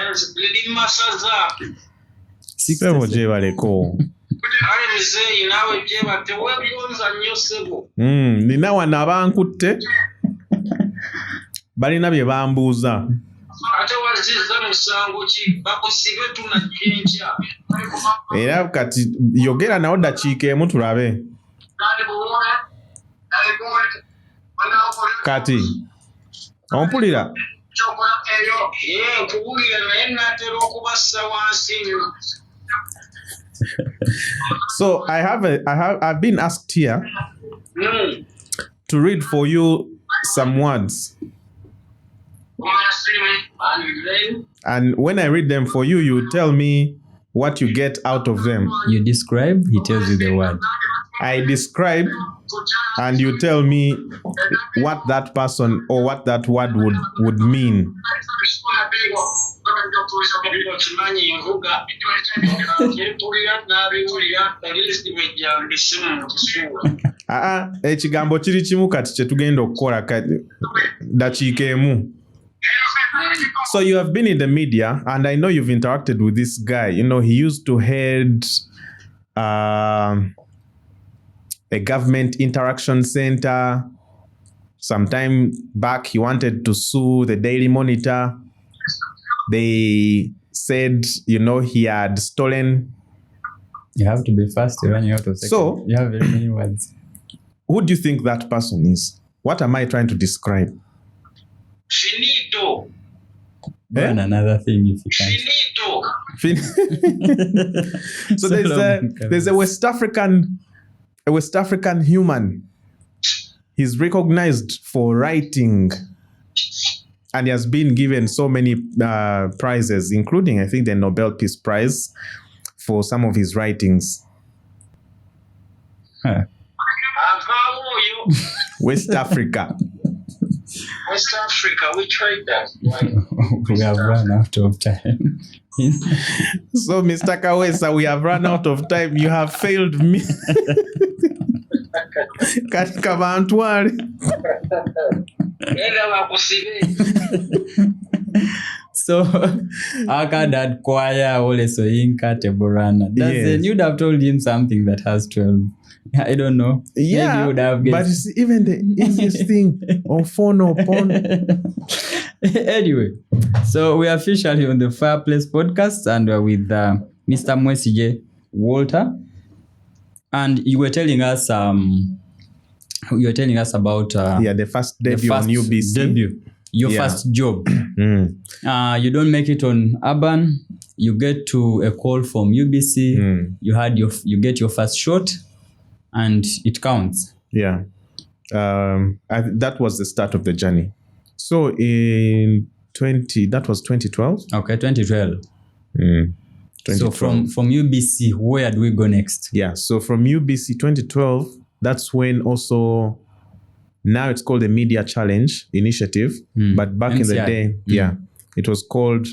Nina wano abankutte balina bye bambuuza. Era kati yogera nawo dakiika emu tulabe. Kati. Ompulira. So I've been asked here to read for you some words. And when I read them for you, you tell me what you get out of them. You describe, he tells you the word. I describe, and you tell me what that person or what that word would mean. Ekigambo kiri kimu kati kye tugenda okukola dakiika emu. So you have been in the media, and I know you've interacted with this guy. You know, he used to head a government interaction center. Some time back, he wanted to sue the Daily Monitor. They said, you know, he had stolen. You have to be fast to run out of seconds. So, you have very many words. Who do you think that person is? What am I trying to describe? Finito. And another thing if you can. So there's a West African human. He's recognized for writing, and he has been given so many prizes, including, I think, the Nobel Peace Prize for some of his writings. Huh. West Africa. West Africa, we tried that. We have run out of time. So, Mr. Kawesa, we have run out of time. You have failed me. Katika Bantwari. So, Akadad Kwaya also Inka Teborana. Yes. You'd have told him something that has 12. I don't know. Yeah, maybe you would have but it's even the easiest thing on phone or porn. Anyway, so we are officially on the Fireplace Podcast, and we're with Mr. Mwesigye Walter. And you were telling us about the first debut on UBC. Your first job. You don't make it on Urban. You get to a call from UBC. You get your first shot, and it counts. Yeah, that was the start of the journey. So that was 2012. Okay, 2012. 2012. So from UBC, where do we go next? Yeah, so from UBC 2012, that's when also, now it's called the Media Challenge Initiative, but back in the day, it was called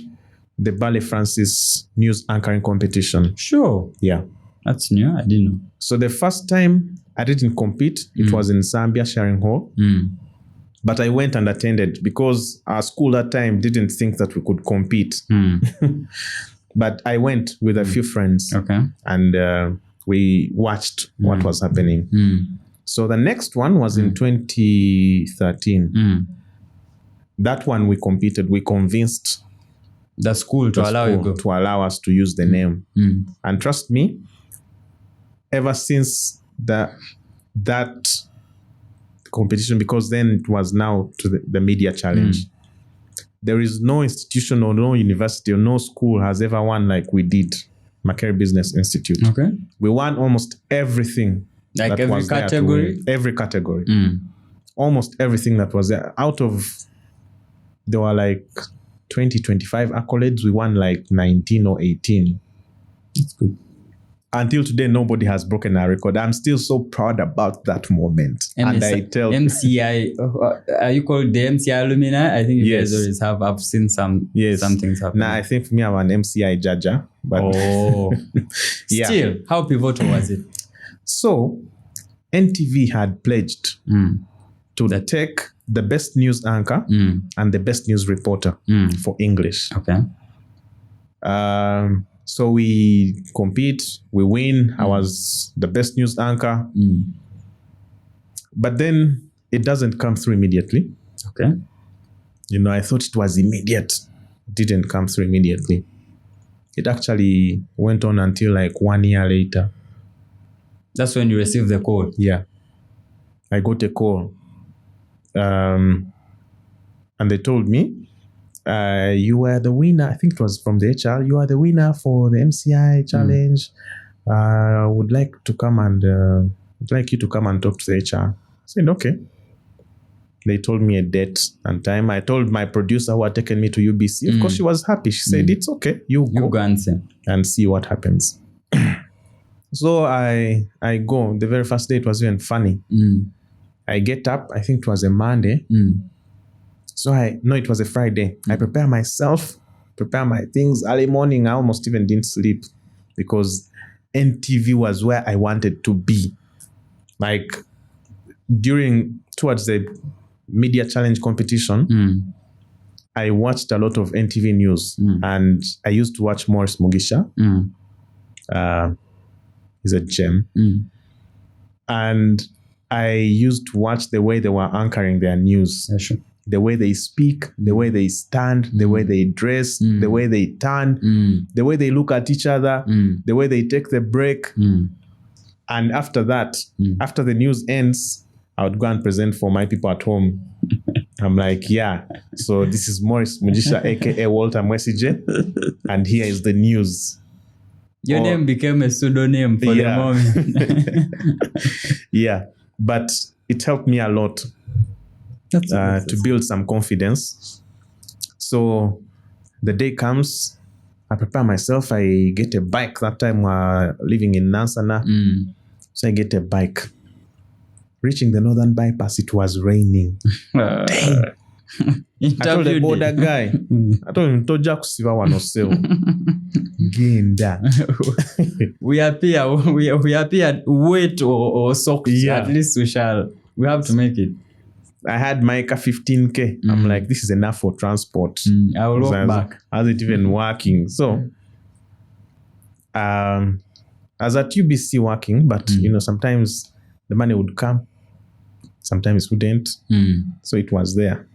the Ballet Francis News Anchoring Competition. Sure. Yeah. That's new. I didn't know. So the first time I didn't compete, it was in Zambia, Sharing Hall. But I went and attended because our school that time didn't think that we could compete. But I went with a few friends. Okay. And we watched what was happening. So the next one was in 2013. That one we competed. We convinced the school to allow us to use the name. And trust me, ever since that competition, because then it was now to the Media Challenge, there is no institution or no university or no school has ever won like we did, Makerere Business Institute. Okay. We won almost everything. Like that every was category? Every category. Almost everything that was there. There were like 20, 25 accolades. We won like 19 or 18. That's good. Until today, nobody has broken our record. I'm still so proud about that moment. And I tell MCI, are you called the MCI alumni? I think you guys always have. I've seen some things happen. Nah, I think for me, I'm an MCI judger. But Still, how pivotal was it? So, NTV had pledged to take the best news anchor and the best news reporter for English. Okay. So we compete, we win. I was the best news anchor. But then it doesn't come through immediately. Okay. You know, I thought it was immediate. It didn't come through immediately. It actually went on until like 1 year later. That's when you received the call. Yeah. I got a call. And they told me, you were the winner. I think it was from the HR. You are the winner for the MCI challenge. Would like you to come and talk to the HR. I said, okay. They told me a date and time. I told my producer who had taken me to UBC. Of course, she was happy. She said, it's okay. You go and see what happens. So I go. The very first day, it was even funny. I get up. I think it was a Monday. So it was a Friday. I prepare myself, prepare my things. Early morning, I almost even didn't sleep because NTV was where I wanted to be. Like towards the media challenge competition, I watched a lot of NTV news, and I used to watch Mwesigye. He's a gem. And I used to watch the way they were anchoring their news. Yeah, sure. The way they speak, the way they stand, the way they dress, the way they turn, the way they look at each other, the way they take the break. And after that, after the news ends, I would go and present for my people at home. I'm like, yeah, so this is Mwesigye, aka Walter Mwesigye, and here is the news. Your name became a pseudonym for the moment. Yeah, but it helped me a lot to build some confidence. So the day comes, I prepare myself. I get a bike. That time living in Nansana. So I get a bike. Reaching the Northern Bypass, it was raining. Dang. I told the border guy, I told him, Toja kusiba wanoseo. Genda. We appear wet or soaked. Yeah. At least we have to make it. I had my car 15K. I'm like, this is enough for transport. I will walk back. I wasn't even working. So, I was at UBC working, but sometimes the money would come, sometimes it wouldn't. So it was there.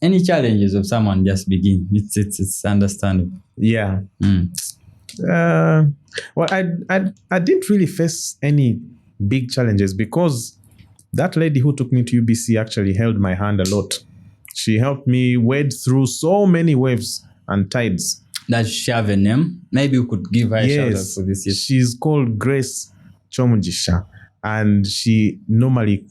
Any challenges of someone just begin? It's understandable. Yeah. Well, I didn't really face any big challenges because that lady who took me to UBC actually held my hand a lot. She helped me wade through so many waves and tides. Does she have a name? Maybe you could give her a shout out for this. Yes. She's called Grace Chomugisha. And she normally,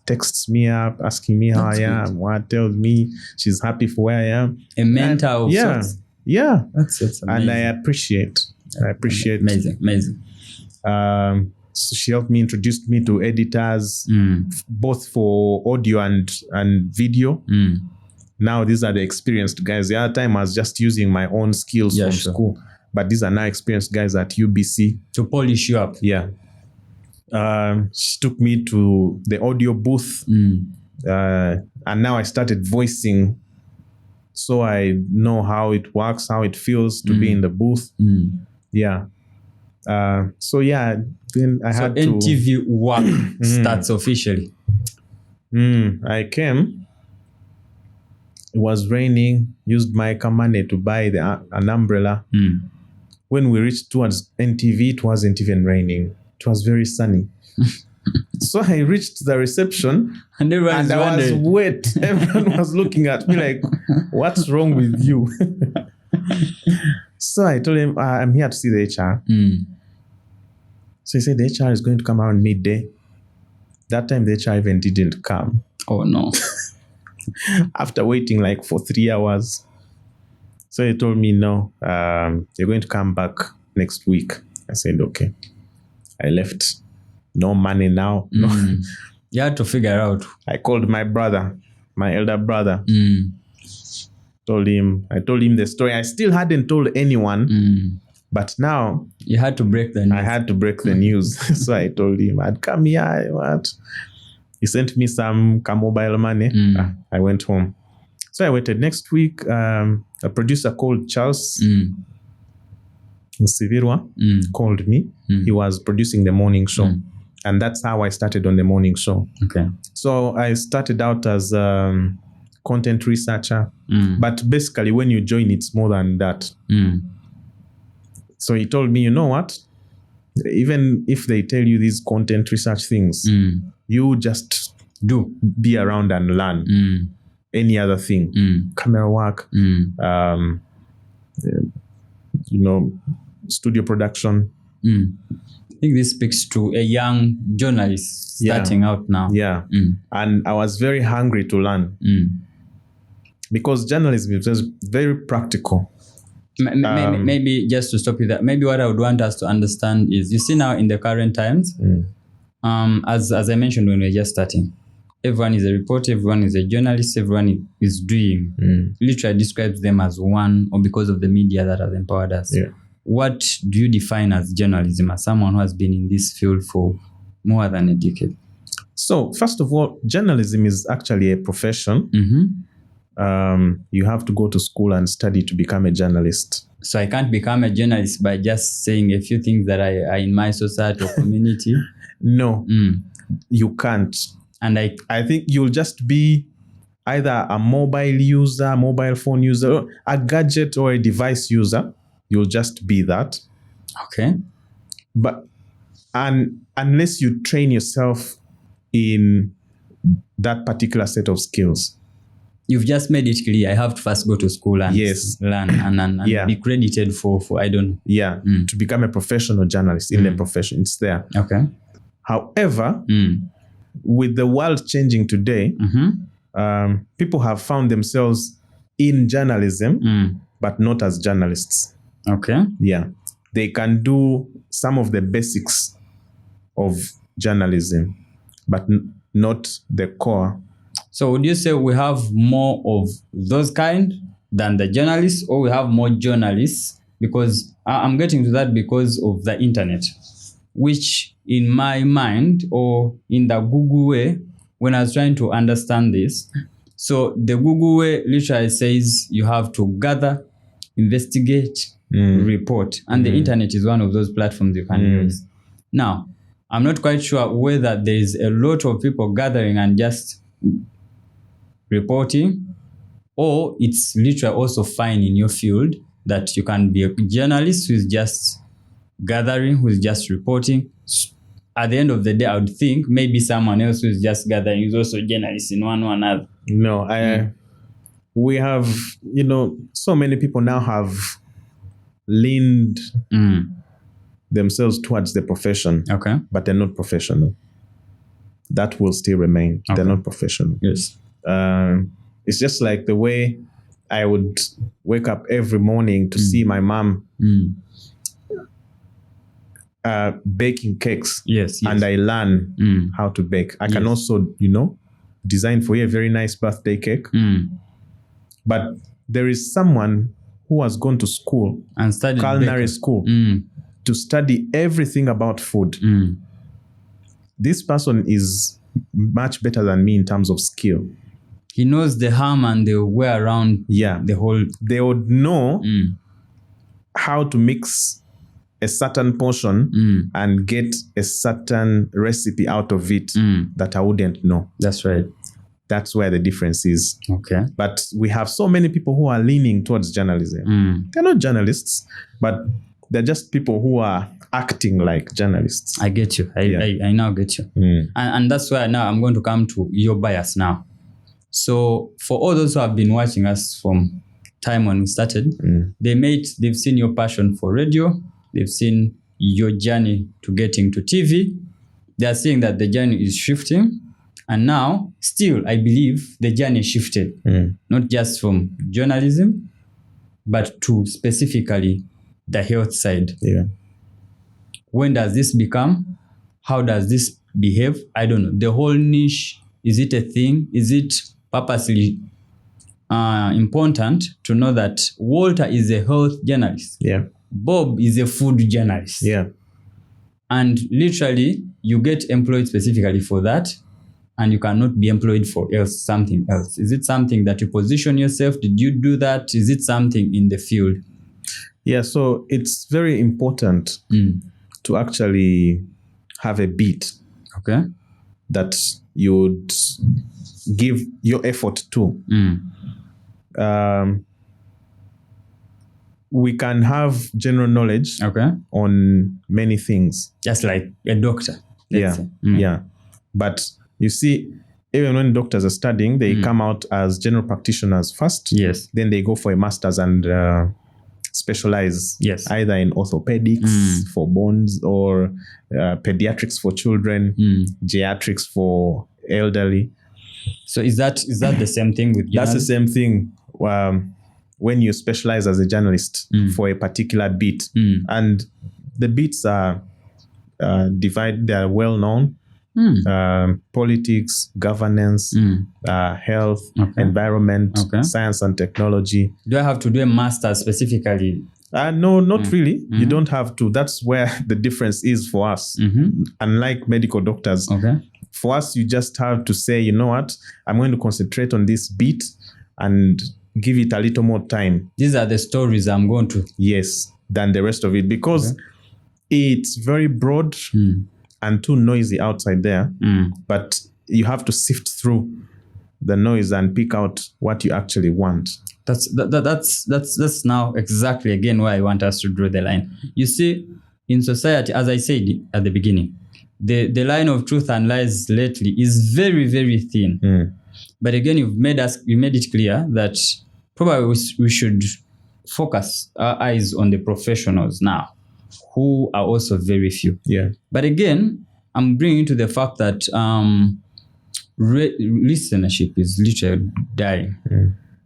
texts me up, asking me how I am, what tells me she's happy for where I am. A mentor of sorts. Yeah. That's amazing. And I appreciate. Amazing. So she helped me, introduced me to editors, both for audio and video. Now these are the experienced guys. The other time I was just using my own skills from school. But these are now experienced guys at UBC. To polish you up. Yeah. She took me to the audio booth. And now I started voicing. So I know how it works, how it feels to be in the booth. Yeah. So yeah, then I had to... So NTV work starts officially. I came. It was raining. Used my money to buy an umbrella. When we reached towards NTV, it wasn't even raining. It was very sunny. So I reached the reception and I was wet. Everyone was looking at me like, what's wrong with you? So I told him, I'm here to see the HR. So he said, the HR is going to come around midday. That time the HR even didn't come. Oh no. After waiting like for 3 hours. So he told me, no, you're going to come back next week. I said, okay. I left. No money now. No. You had to figure out. I called my brother, my elder brother. I told him the story. I still hadn't told anyone. But now you had to break the news. I had to break the news. So I told him I'd come here. What? He sent me some mobile money. I went home. So I waited. Next week, a producer called Charles Sivirwa called me. He was producing the morning show. And that's how I started on the morning show. Okay. So I started out as a content researcher. But basically, when you join, it's more than that. So he told me, you know what? even if they tell you these content research things, you just be around and learn any other thing, camera work, studio production. I think this speaks to a young journalist starting out now. Yeah. And I was very hungry to learn because journalism is very practical. Maybe just to stop you there, maybe what I would want us to understand is, you see now in the current times, as I mentioned when we were just starting, everyone is a reporter, everyone is a journalist, everyone is doing, literally describes them as one, or because of the media that has empowered us. Yeah. What do you define as journalism, as someone who has been in this field for more than a decade? So, first of all, journalism is actually a profession. You have to go to school and study to become a journalist. So I can't become a journalist by just saying a few things that are in my society or community? No, you can't. And I think you'll just be either a mobile phone user, a gadget or a device user. You'll just be that. Okay. But unless you train yourself in that particular set of skills. You've just made it clear. I have to first go to school and learn and be credited for I don't know. Yeah, to become a professional journalist in the profession. It's there. Okay. However, with the world changing today, people have found themselves in journalism, but not as journalists. Okay. Yeah. They can do some of the basics of journalism, but not the core. So would you say we have more of those kind than the journalists, or we have more journalists? Because I'm getting to that because of the internet, which in my mind, or in the Google way, when I was trying to understand this, so the Google way literally says you have to gather, investigate, report. And the internet is one of those platforms you can use. Now, I'm not quite sure whether there is a lot of people gathering and just reporting, or it's literally also fine in your field that you can be a journalist who is just gathering, who is just reporting. At the end of the day, I would think maybe someone else who is just gathering is also a journalist in one or another. No, we have, so many people now have leaned themselves towards the profession, but they're not professional. That will still remain. They're not professional. Yes. It's just like the way I would wake up every morning to see my mom baking cakes. Yes. And I learn how to bake. I can also, design for you a very nice birthday cake. But there is someone who has gone to school and studied culinary school to study everything about food. This person is much better than me in terms of skill. He knows the ham and the way around the whole. They would know how to mix a certain portion and get a certain recipe out of it that I wouldn't know. That's right. That's where the difference is. Okay. But we have so many people who are leaning towards journalism. They're not journalists, but they're just people who are acting like journalists. I get you. I now get you. And that's why now I'm going to come to your bias now. So for all those who have been watching us from time when we started, they've seen your passion for radio. They've seen your journey to getting to TV. They are seeing that the journey is shifting. And now, still, I believe the journey shifted, not just from journalism, but to specifically the health side. Yeah. When does this become? How does this behave? I don't know. The whole niche, is it a thing? Is it purposely important to know that Walter is a health journalist? Yeah. Bob is a food journalist. Yeah. And literally, you get employed specifically for that, and you cannot be employed for something else. Is it something that you position yourself? Did you do that? Is it something in the field? Yeah, so it's very important to actually have a beat that you would give your effort to. we can have general knowledge Okay. on many things. Just like a doctor. let's say. Yeah. But you see, even when doctors are studying, they come out as general practitioners first. Yes. Then they go for a master's and specialize either in orthopedics for bones or pediatrics for children, geriatrics for elderly. So is that the same thing with That's the same thing when you specialize as a journalist for a particular beat. And the beats are divided, they are well known. Politics, governance, health, environment, science and technology. Do I have to do a master's specifically? No, not really. You don't have to. That's where the difference is for us. Unlike medical doctors, for us, you just have to say, you know what, I'm going to concentrate on this beat and give it a little more time. These are the stories I'm going to. Yes, than the rest of it, because it's very broad and too noisy outside there. But you have to sift through the noise and pick out what you actually want. That's now exactly again where I want us to draw the line. You see, in society, as I said at the beginning, the line of truth and lies lately is very, very thin. But again, you made it clear that probably we should focus our eyes on the professionals now, who are also very few. Yeah. But again, I'm bringing to the fact that listenership is literally dying.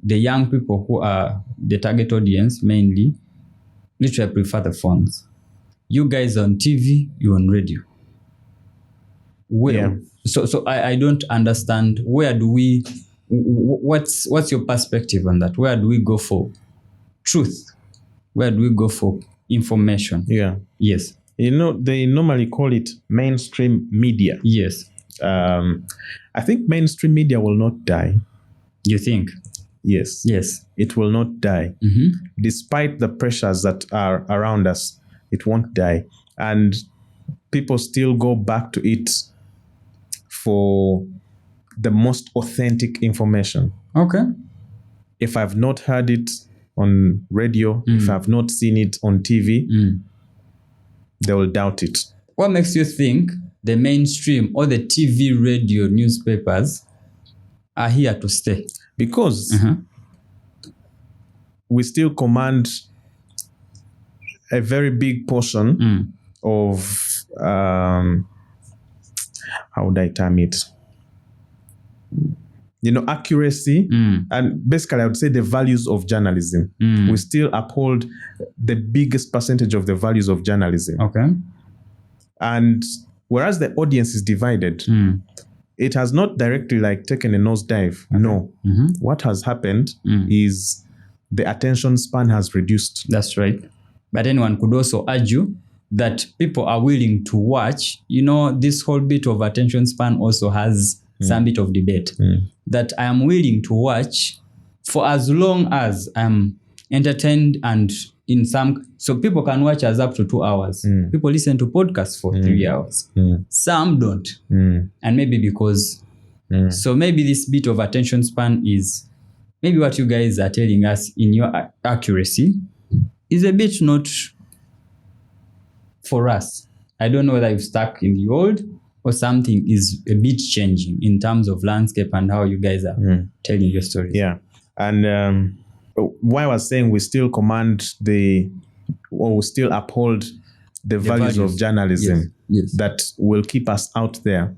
The young people who are the target audience mainly literally prefer the phones. You guys on TV, you on radio. So I don't understand, where do we, what's your perspective on that? Where do we go for truth? Where do we go for information? Yeah. Yes. You know, they normally call it mainstream media. Yes. I think mainstream media will not die. You think? Yes. Yes. It will not die. Despite the pressures that are around us, it won't die. And people still go back to it for the most authentic information. Okay. If I've not heard it on radio, if I've not seen it on TV, they will doubt it. What makes you think the mainstream or the TV, radio, newspapers are here to stay? Because we still command a very big portion of, how would I term it? You know, accuracy, and basically I would say the values of journalism. We still uphold the biggest percentage of the values of journalism. Okay. And whereas the audience is divided, it has not directly like taken a nosedive. Okay. No. What has happened is the attention span has reduced. That's right. But anyone could also argue that people are willing to watch. You know, this whole bit of attention span also has some bit of debate. That I am willing to watch for as long as I'm entertained, and in some, so people can watch us up to 2 hours. People listen to podcasts for 3 hours. Some don't. And maybe because, so maybe this bit of attention span is, maybe what you guys are telling us in your accuracy is a bit not for us. I don't know whether you've stuck in the old or something is a bit changing in terms of landscape and how you guys are telling your stories. Yeah. And why I was saying we still command or we still uphold the values of journalism that will keep us out there,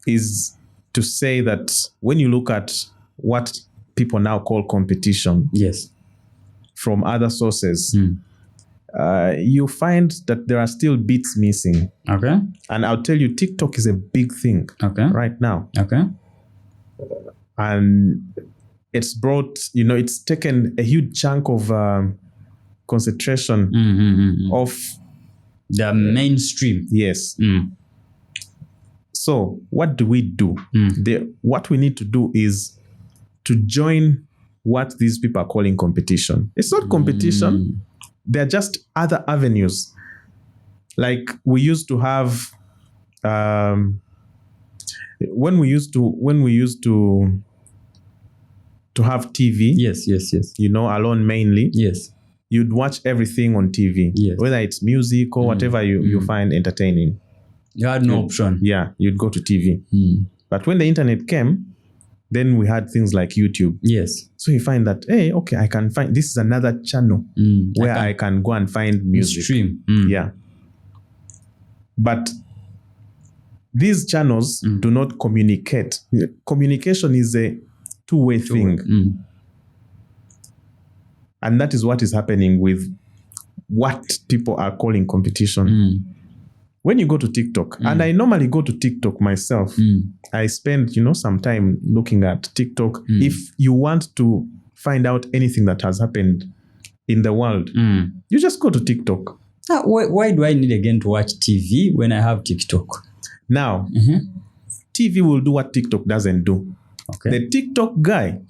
is to say that when you look at what people now call competition from other sources, you find that there are still bits missing. Okay. And I'll tell you, TikTok is a big thing right now. Okay. And it's brought, it's taken a huge chunk of concentration of the mainstream. Yes. So what do we do? What we need to do is to join what these people are calling competition. It's not competition. They're just other avenues. Like we used to have, when we used to to have TV. Yes. Alone mainly. Yes. You'd watch everything on TV, Yes. whether it's music or whatever you find entertaining. You had no option. Yeah, you'd go to TV. But when the internet came, then we had things like YouTube. Yes. So you find that, hey, okay, I can find, this is another channel where I can go and find music. Stream. Yeah. But these channels do not communicate. Communication is a two-way thing. And that is what is happening with what people are calling competition. When you go to TikTok, and I normally go to TikTok myself, I spend, some time looking at TikTok. If you want to find out anything that has happened in the world, you just go to TikTok. Why do I need again to watch TV when I have TikTok? Now, TV will do what TikTok doesn't do. Okay. The TikTok guy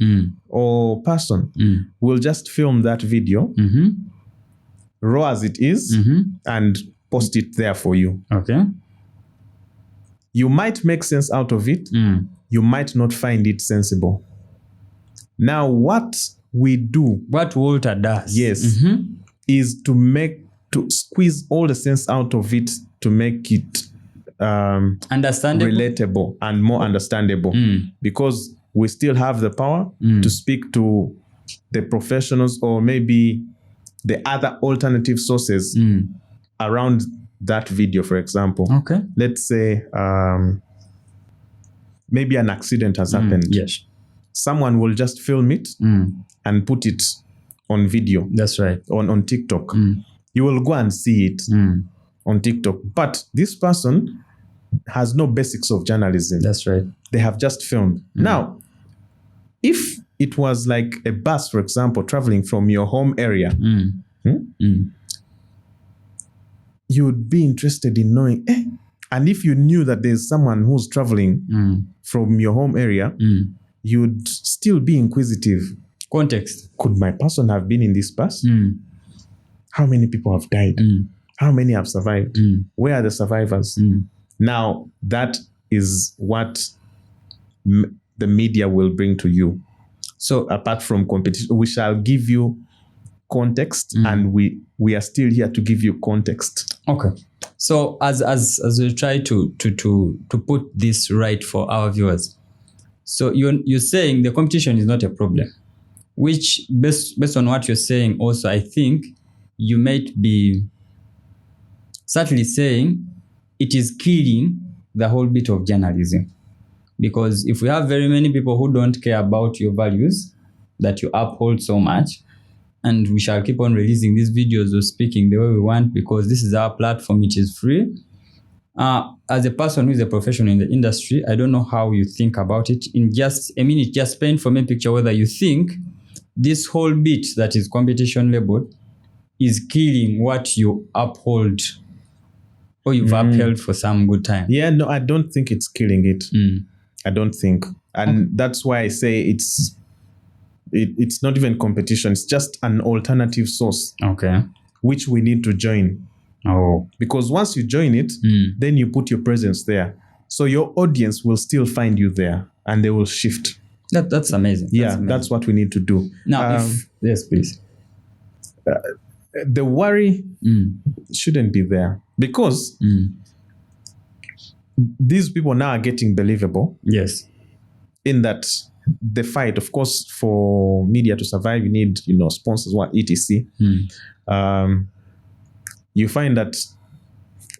or person will just film that video, raw as it is, and post it there for you. Okay. You might make sense out of it. You might not find it sensible. Now, what we do, what Walter does, yes, is to squeeze all the sense out of it to make it understandable, relatable, and more understandable, because we still have the power to speak to the professionals or maybe the other alternative sources around that video. For example, okay, let's say maybe an accident has happened. Yes, someone will just film it and put it on video. That's right. On TikTok. You will go and see it on TikTok. But this person has no basics of journalism. That's right. They have just filmed. Now, if it was like a bus, for example, traveling from your home area, you'd be interested in knowing, and if you knew that there's someone who's traveling from your home area, you'd still be inquisitive. Context. Could my person have been in this bus? How many people have died? How many have survived? Where are the survivors? Now, that is what the media will bring to you. So apart from competition, we shall give you context, and we are still here to give you context. Okay. So as we try to put this right for our viewers, so you're saying the competition is not a problem, which based on what you're saying, also I think you might be certainly saying it is killing the whole bit of journalism. Because if we have very many people who don't care about your values that you uphold so much, and we shall keep on releasing these videos or speaking the way we want because this is our platform, it is free. As a person who is a professional in the industry, I don't know how you think about it. In just a minute, just paint for me a picture whether you think this whole bit that is competition labeled is killing what you uphold or you've upheld for some good time. Yeah, no, I don't think it's killing it. I don't think. And that's why I say it's not even competition. It's just an alternative source. Okay. Which we need to join. Oh. Because once you join it, then you put your presence there. So your audience will still find you there and they will shift. That's amazing. That's what we need to do. Now, yes, please. The worry shouldn't be there because these people now are getting believable. Yes. In that the fight, of course, for media to survive, you need, sponsors, etc. You find that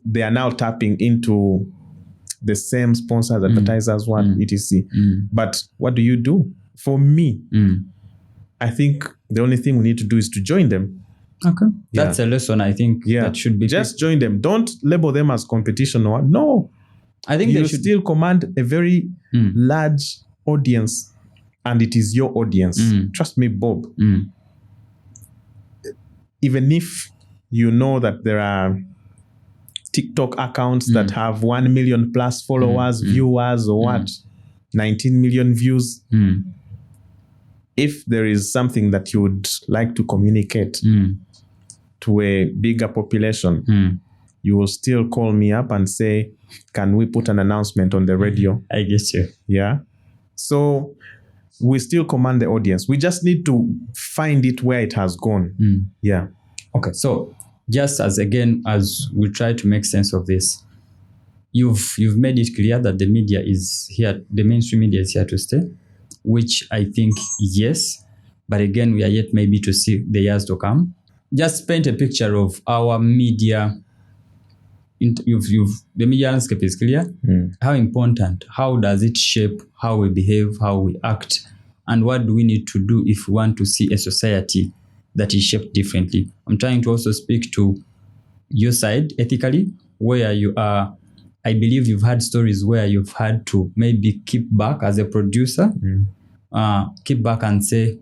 they are now tapping into the same sponsors, advertisers, etc. But what do you do? For me, I think the only thing we need to do is to join them. Okay. That's a lesson I think that should be. Just join them. Don't label them as competition or no. I think you still command a very large audience, and it is your audience. Trust me, Bob. Even if you know that there are TikTok accounts that have 1 million plus followers, viewers, or 19 million views. If there is something that you would like to communicate to a bigger population, you will still call me up and say, can we put an announcement on the radio? I get you. Yeah. So we still command the audience. We just need to find it where it has gone. Yeah. Okay, so just as we try to make sense of this, you've made it clear that the media is here, the mainstream media is here to stay, which I think yes, but again, we are yet maybe to see the years to come. Just paint a picture of our media. The media landscape is clear. How important? How does it shape how we behave, how we act, and what do we need to do if we want to see a society that is shaped differently? I'm trying to also speak to your side ethically, where you are. I believe you've had stories where you've had to maybe keep back as a producer, keep back and say,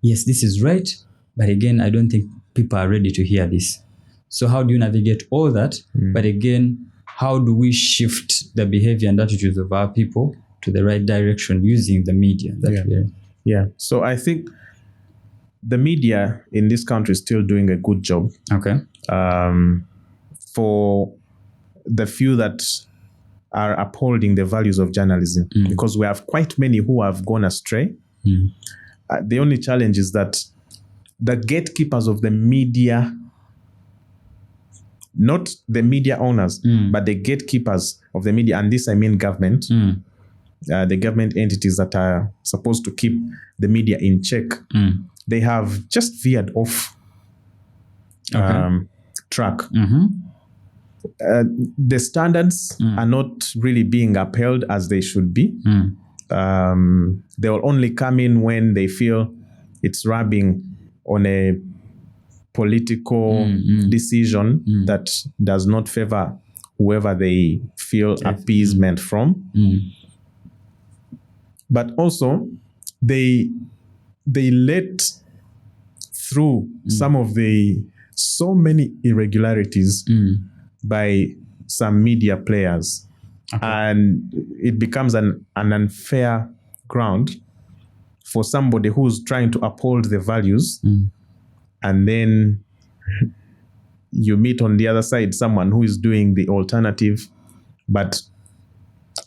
yes, this is right, but again, I don't think people are ready to hear this. So how do you navigate all that? But again, how do we shift the behavior and attitudes of our people to the right direction using the media? Yeah. So I think the media in this country is still doing a good job. Okay. For the few that are upholding the values of journalism, because we have quite many who have gone astray. The only challenge is that the gatekeepers of the media, not the media owners, but the gatekeepers of the media, and this I mean government, the government entities that are supposed to keep the media in check, they have just veered off track. The standards are not really being upheld as they should be. They will only come in when they feel it's rubbing on a political decision that does not favor whoever they feel appeasement from. But also, they let through some of the so many irregularities by some media players. And it becomes an unfair ground for somebody who's trying to uphold the values, and then you meet on the other side someone who is doing the alternative. But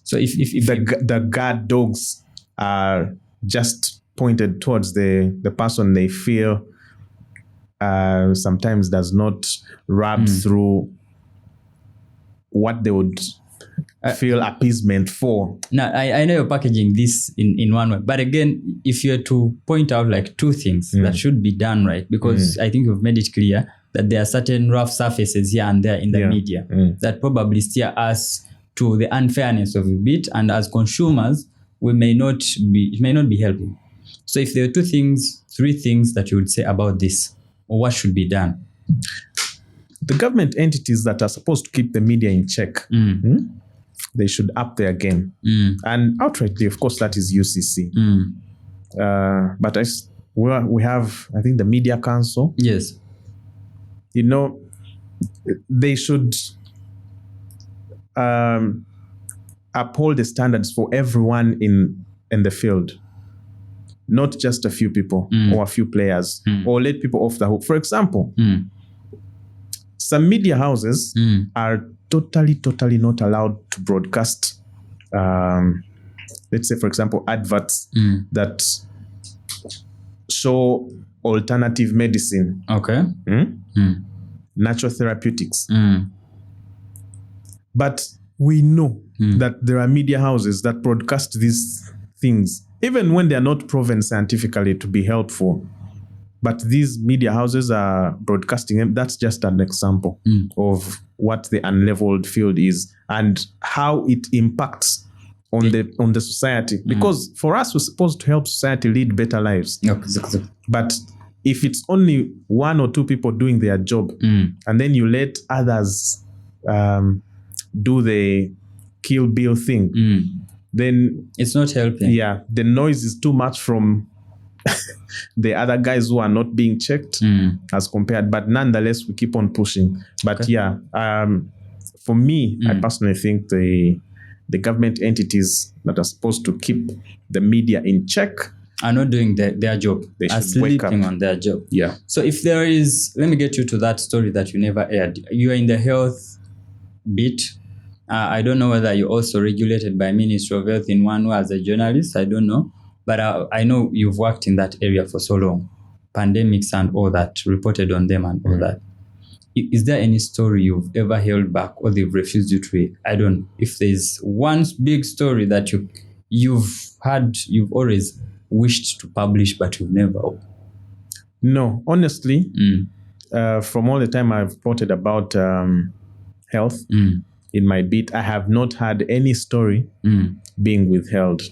so if the guard dogs are just pointed towards the person they feel sometimes does not rub through what they would feel appeasement for. Now, I know you're packaging this in one way, but again, if you're to point out like two things that should be done right, because I think you've made it clear that there are certain rough surfaces here and there in the media that probably steer us to the unfairness of a bit, and as consumers, it may not be helping. So if there are three things that you would say about this, or what should be done? The government entities that are supposed to keep the media in check, they should up their game. And outrightly, of course, that is UCC. But we have, I think, the Media Council. Yes. You know, they should uphold the standards for everyone in the field, not just a few people or a few players, or let people off the hook. For example, some media houses are totally not allowed to broadcast, let's say, for example, adverts that show alternative medicine, natural therapeutics. But we know that there are media houses that broadcast these things, even when they are not proven scientifically to be helpful. But these media houses are broadcasting them. That's just an example of what the unleveled field is and how it impacts on the society. Because for us, we're supposed to help society lead better lives. But if it's only one or two people doing their job, and then you let others do the Kill Bill thing, then it's not helping. Yeah, the noise is too much from the other guys who are not being checked as compared. But nonetheless, we keep on pushing. But for me, I personally think the government entities that are supposed to keep the media in check are not doing their job. They are should wake sleeping up on their job. Yeah. So if there is, let me get you to that story that you never aired. You are in the health bit. I don't know whether you're also regulated by Ministry of Health in one way as a journalist. I don't know. But I know you've worked in that area for so long. Pandemics and all that, reported on them and all that. Is there any story you've ever held back or they've refused you to hear? I don't know. If there's one big story that you've always wished to publish, but you've never. No, honestly, from all the time I've reported about health in my beat, I have not had any story being withheld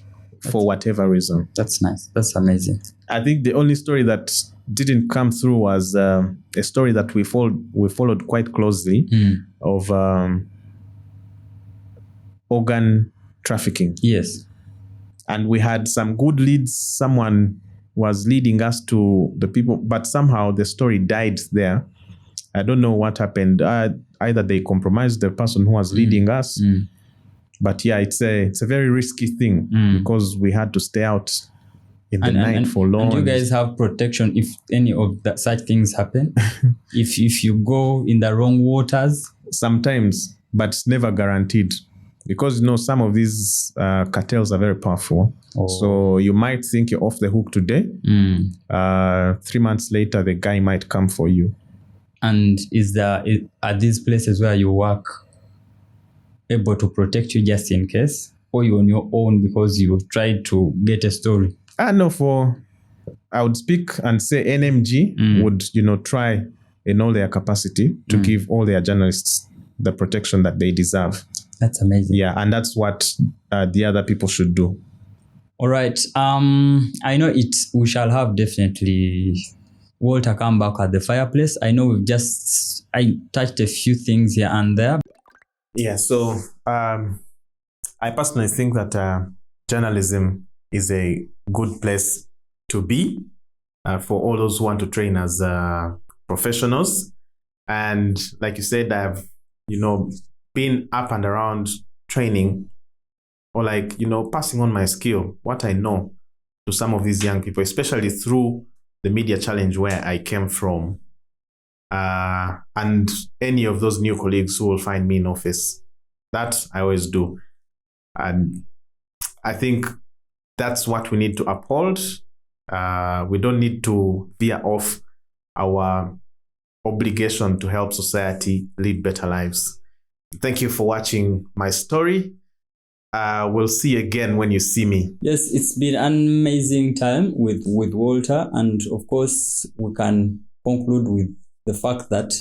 for whatever reason. That's nice. That's amazing. I think the only story that didn't come through was a story that we followed quite closely of organ trafficking. Yes. And we had some good leads. Someone was leading us to the people, but somehow the story died there. I don't know what happened. Either they compromised the person who was leading us. But yeah, it's a very risky thing because we had to stay out in the night for long. And you guys have protection if any of such things happen? if you go in the wrong waters? Sometimes, but it's never guaranteed. Because, some of these cartels are very powerful. Oh. So you might think you're off the hook today. 3 months later, the guy might come for you. And are these places where you work able to protect you just in case? Or you're on your own because you tried to get a story? No, I would speak and say NMG would, try in all their capacity to give all their journalists the protection that they deserve. That's amazing. Yeah, and that's what the other people should do. All right. I know we shall have definitely Walter come back at the fireplace. I know I touched a few things here and there. Yeah, so I personally think that journalism is a good place to be for all those who want to train as professionals. And like you said, I've, been up and around training or passing on my skill, what I know to some of these young people, especially through the media challenge where I came from. And any of those new colleagues who will find me in office, that I always do. And I think that's what we need to uphold. We don't need to veer off our obligation to help society lead better lives. Thank you for watching my story. We'll see you again when you see me. Yes, it's been an amazing time with Walter. And of course, we can conclude with the fact that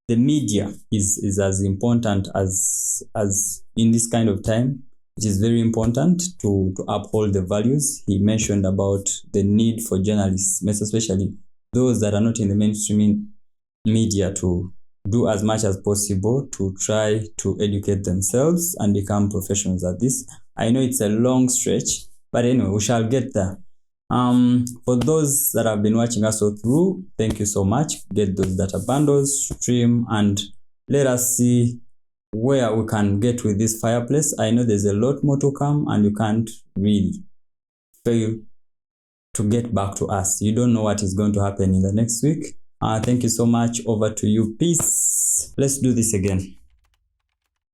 the media is as important as in this kind of time. It is very important to uphold the values. He mentioned about the need for journalists, especially those that are not in the mainstream media, to do as much as possible to try to educate themselves and become professionals at this. I know it's a long stretch, but anyway, we shall get there. For those that have been watching us all through, thank you so much. Get those data bundles, stream, and let us see where we can get with this fireplace. I know there's a lot more to come, and you can't really fail to get back to us. You don't know what is going to happen in the next week. Thank you so much. Over to you. Peace. Let's do this again.